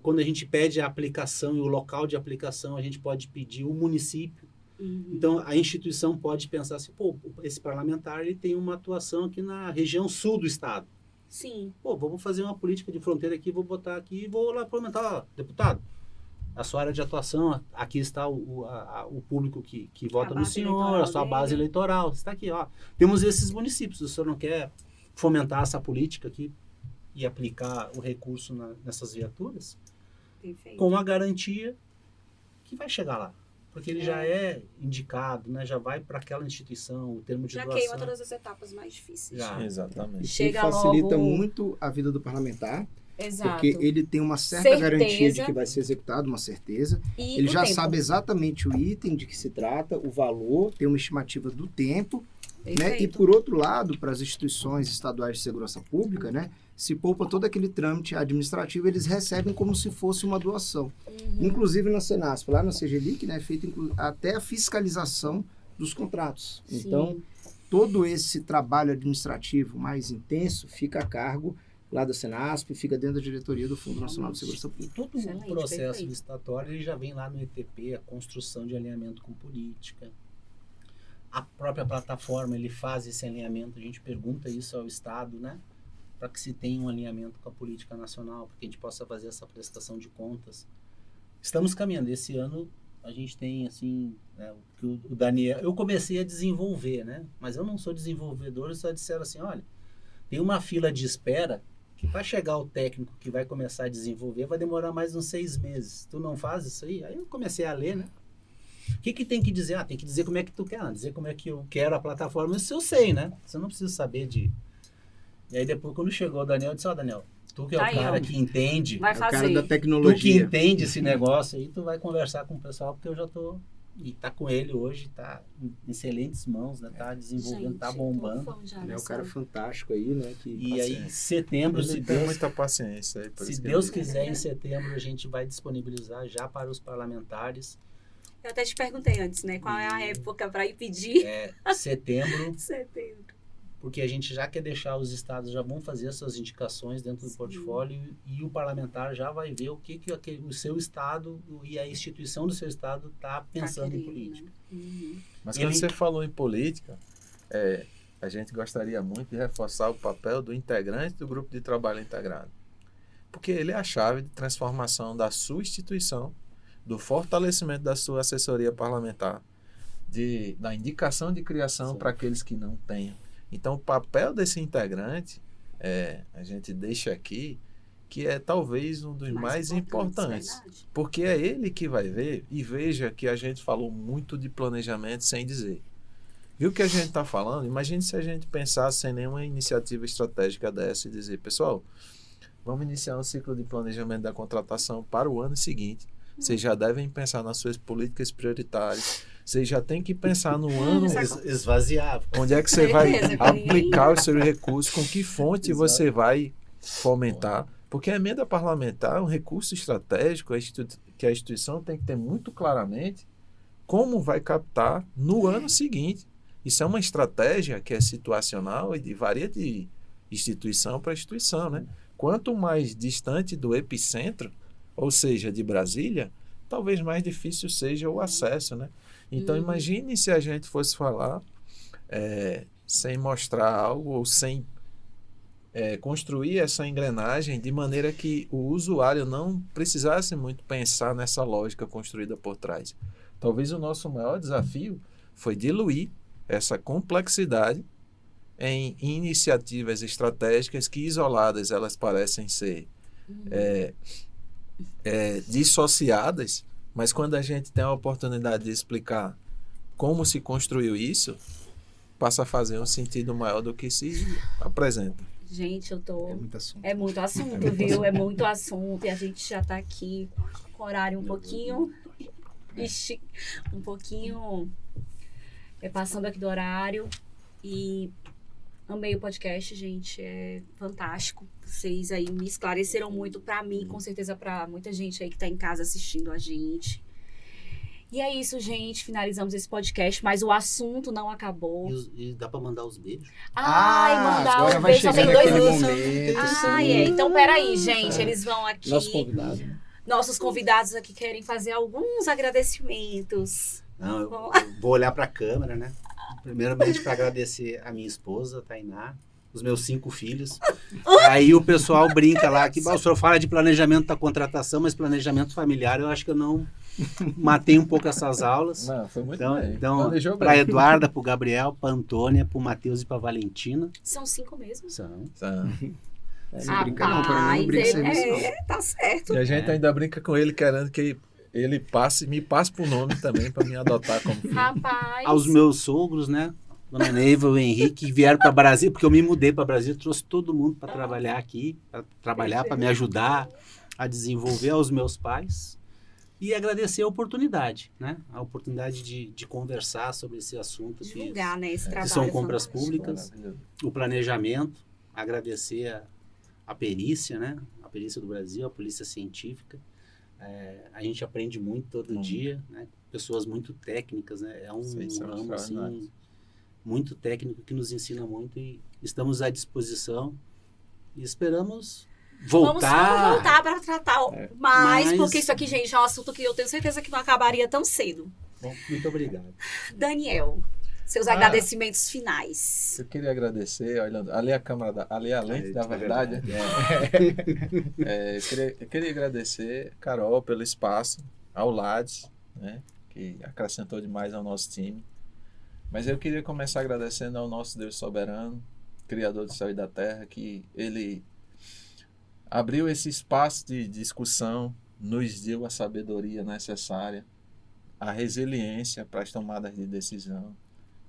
quando a gente pede a aplicação e o local de aplicação, a gente pode pedir o município. Então, a instituição pode pensar assim, pô, esse parlamentar ele tem uma atuação aqui na região sul do estado. Sim. Pô, vamos fazer uma política de fronteira aqui, vou botar aqui e vou lá parlamentar, deputado. A sua área de atuação, aqui está o público que vota no senhor, a sua base eleitoral, está aqui, ó. Temos esses municípios, o senhor não quer fomentar essa política aqui e aplicar o recurso nessas viaturas? Perfeito. Com a garantia que vai chegar lá. Porque ele já é indicado, né? Já vai para aquela instituição, o termo de doação. Já queima todas as etapas mais difíceis. Já. Exatamente. Chega facilita muito a vida do parlamentar. Exato. Porque ele tem uma certa garantia de que vai ser executado, uma certeza. E ele já sabe exatamente o item de que se trata, o valor, tem uma estimativa do tempo. Né? E, por outro lado, para as instituições estaduais de segurança pública, né, se poupa todo aquele trâmite administrativo, eles recebem como se fosse uma doação. Inclusive na Senasp, lá na CGLIC, né, é feita até a fiscalização dos contratos. Sim. Então, todo esse trabalho administrativo mais intenso fica a cargo lá da Senasp, fica dentro da diretoria do Fundo Nacional de Segurança Pública. E todo o processo licitatório ele já vem lá no ETP, a construção de alinhamento com política. A própria plataforma, ele faz esse alinhamento, a gente pergunta isso ao Estado, né? Para que se tenha um alinhamento com a política nacional, para que a gente possa fazer essa prestação de contas. Estamos caminhando. Esse ano, a gente tem, assim, né, o Daniel... Eu comecei a desenvolver, né? Mas eu não sou desenvolvedor, só disseram assim, olha, tem uma fila de espera que para chegar o técnico que vai começar a desenvolver, vai demorar mais uns 6 meses. Tu não faz isso aí? Aí eu comecei a ler, né? O que tem que dizer? Tem que dizer como é que tu quer, dizer como é que eu quero a plataforma, isso eu sei, né? Você não precisa saber de... E aí depois, quando chegou o Daniel, eu disse, Daniel, tu que é o cara que entende, vai fazer. É o cara da tecnologia. Tu que entende esse negócio aí, tu vai conversar com o pessoal, porque eu já tô... E tá com ele hoje, tá em excelentes mãos, né? Tá desenvolvendo, tá bombando. Ele é um cara fantástico aí, né? E aí, em setembro, se Deus... muita paciência aí. Se Deus quiser, em setembro, a gente vai disponibilizar já para os parlamentares. Eu até te perguntei antes, né? Qual é a época para ir pedir? Setembro. Setembro. Porque a gente já quer deixar, os estados já vão fazer essas indicações dentro do portfólio e o parlamentar já vai ver o que o seu estado e a instituição do seu estado está pensando em política. Né? Mas quando você falou em política, a gente gostaria muito de reforçar o papel do integrante do grupo de trabalho integrado. Porque ele é a chave de transformação da sua instituição, do fortalecimento da sua assessoria parlamentar, da indicação de criação para aqueles que não tenham. Então, o papel desse integrante, a gente deixa aqui, que é talvez um dos mais importantes. Porque é ele que vai ver, e veja que a gente falou muito de planejamento sem dizer. Viu o que a gente está falando? Imagine se a gente pensasse sem nenhuma iniciativa estratégica dessa e dizer, pessoal, vamos iniciar um ciclo de planejamento da contratação para o ano seguinte. Vocês já devem pensar nas suas políticas prioritárias. Vocês já têm que pensar no ano... Esvaziar. Onde é que você vai aplicar os seus recursos, com que fonte você vai fomentar. Porque a emenda parlamentar é um recurso estratégico que a instituição tem que ter muito claramente como vai captar no ano seguinte. Isso é uma estratégia que é situacional e varia de instituição para instituição, né? Quanto mais distante do epicentro, ou seja, de Brasília, talvez mais difícil seja o acesso, né? Então, imagine se a gente fosse falar sem mostrar algo ou sem construir essa engrenagem de maneira que o usuário não precisasse muito pensar nessa lógica construída por trás. Talvez o nosso maior desafio foi diluir essa complexidade em iniciativas estratégicas que, isoladas, elas parecem ser dissociadas, mas quando a gente tem a oportunidade de explicar como se construiu isso, passa a fazer um sentido maior do que se apresenta. Gente, eu tô... É muito assunto. É muito assunto, viu? É muito assunto. E a gente já tá aqui com o horário um pouquinho... um pouquinho... passando aqui do horário. E amei o podcast, gente. É fantástico. Vocês aí me esclareceram muito pra mim, com certeza pra muita gente aí que tá em casa assistindo a gente. E é isso, gente. Finalizamos esse podcast, mas o assunto não acabou. E dá pra mandar os beijos? Ai, mandar agora um vai beijo. Só tem chegando 2 aquele minutos. momento. Então, peraí, gente. Eles vão aqui. Nosso convidado. Nossos convidados aqui querem fazer alguns agradecimentos. Não, eu vou olhar pra câmera, né? Primeiramente para agradecer a minha esposa, Tainá, os meus 5 filhos. Aí o pessoal brinca lá que o senhor fala de planejamento da contratação, mas planejamento familiar eu acho que eu não matei um pouco essas aulas. Não, foi muito Então, bem. então Planejou para bem. Eduarda, para o Gabriel, para Antônia, para o Matheus e para Valentina. São 5 mesmo? São. Não brinca não, para mim não brinca serviço não. Tá certo. E a gente ainda brinca com ele, querendo que ele me passe por nome também, para me adotar como filho. Rapaz. Aos meus sogros, né? Dona Neiva e o Henrique, que vieram para Brasília, porque eu me mudei para Brasília, trouxe todo mundo para trabalhar aqui, para trabalhar, para me ajudar a desenvolver, aos meus pais. E agradecer a oportunidade, né? A oportunidade de conversar sobre esse assunto. Divulgar, né? Esse trabalho. Que são compras fantástico. públicas, o planejamento, agradecer a perícia, né? A perícia do Brasil, a polícia científica. A gente aprende muito todo dia, né? Pessoas muito técnicas, né? É um ramo assim, muito técnico que nos ensina muito e estamos à disposição e esperamos voltar. Vamos voltar para tratar mais, porque isso aqui, gente, é um assunto que eu tenho certeza que não acabaria tão cedo. Bom, muito obrigado. Daniel, seus agradecimentos finais. Eu queria agradecer, olhando, ali a câmera, ali a lente da verdade. Eu queria agradecer, Carol, pelo espaço, ao Lades, né, que acrescentou demais ao nosso time. Mas eu queria começar agradecendo ao nosso Deus soberano, Criador do céu e da terra, que Ele abriu esse espaço de discussão, nos deu a sabedoria necessária, a resiliência para as tomadas de decisão.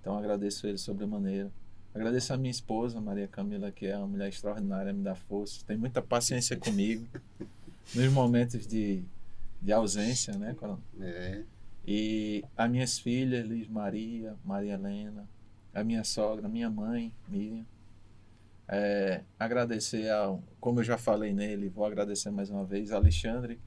Então agradeço Ele sobremaneira. Agradeço a minha esposa, Maria Camila, que é uma mulher extraordinária, me dá força, tem muita paciência comigo nos momentos de ausência, né? E as minhas filhas, Liz Maria, Maria Helena, a minha sogra, minha mãe, Miriam. Agradecer como eu já falei nele, vou agradecer mais uma vez, Alexandre,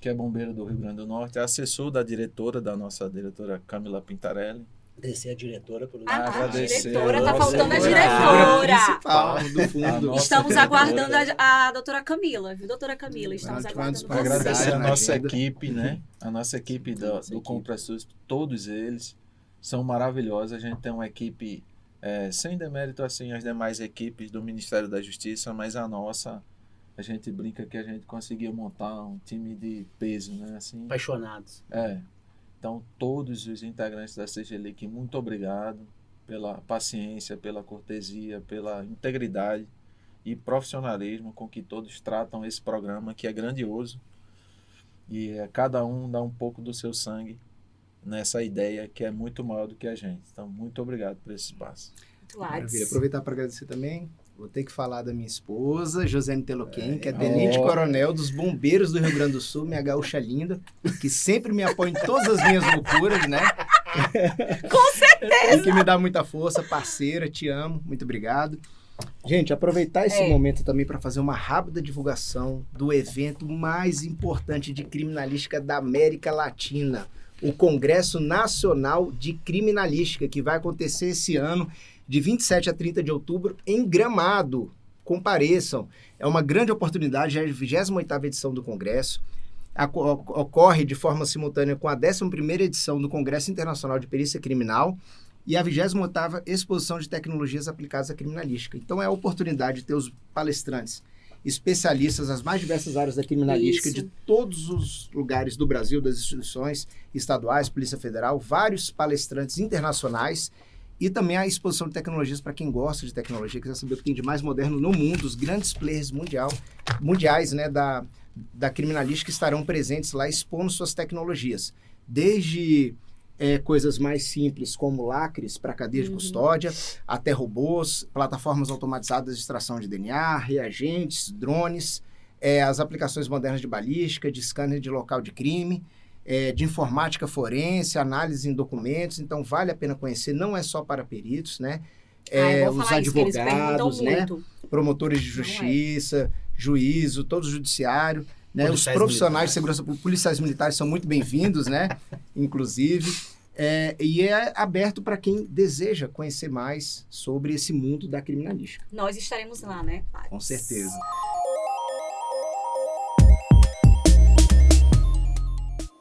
que é bombeiro do Rio Grande do Norte, é assessor da nossa diretora Camila Pintarelli. Agradecer a diretora pelo agradecer diretora, tá a faltando a nossa diretora. Principal, do fundo. Estamos aguardando a doutora Camila, viu, doutora Camila? Estamos aguardando você. Agradecer a nossa agenda. equipe, né? A nossa equipe do CompraSUS, todos eles são maravilhosos. A gente tem uma equipe, sem demérito assim as demais equipes do Ministério da Justiça, mas a nossa, a gente brinca que a gente conseguiu montar um time de peso, né? Assim, Apaixonados. Então, todos os integrantes da CGLIC, muito obrigado pela paciência, pela cortesia, pela integridade e profissionalismo com que todos tratam esse programa, que é grandioso. E cada um dá um pouco do seu sangue nessa ideia que é muito maior do que a gente. Então, muito obrigado por esse espaço. Maravilha. Aproveitar para agradecer também. Vou ter que falar da minha esposa, Josiane Teloquem, que é tenente-coronel dos bombeiros do Rio Grande do Sul, minha gaúcha linda, que sempre me apoia em todas as minhas loucuras, né? Com certeza! E que me dá muita força, parceira, te amo, muito obrigado. Gente, aproveitar esse momento também para fazer uma rápida divulgação do evento mais importante de criminalística da América Latina, o Congresso Nacional de Criminalística, que vai acontecer esse ano, de 27 a 30 de outubro, em Gramado. Compareçam. É uma grande oportunidade, já é a 28ª edição do Congresso. Ocorre de forma simultânea com a 11ª edição do Congresso Internacional de Perícia Criminal e a 28ª Exposição de Tecnologias Aplicadas à Criminalística. Então é a oportunidade de ter os palestrantes, especialistas nas mais diversas áreas da criminalística, de todos os lugares do Brasil, das instituições estaduais, Polícia Federal, vários palestrantes internacionais. E também a exposição de tecnologias para quem gosta de tecnologia, quiser saber o que tem de mais moderno no mundo, os grandes players mundiais, né, da criminalística estarão presentes lá expondo suas tecnologias. Desde coisas mais simples como lacres para cadeia de custódia, até robôs, plataformas automatizadas de extração de DNA, reagentes, drones, as aplicações modernas de balística, de scanner de local de crime, de informática forense, análise em documentos. Então vale a pena conhecer, não é só para peritos, né? Os advogados, né? Promotores de justiça, juízo, todo o judiciário. né? Os profissionais de segurança pública, policiais militares são muito bem-vindos, né? Inclusive. E é aberto para quem deseja conhecer mais sobre esse mundo da criminalística. Nós estaremos lá, né? Com certeza.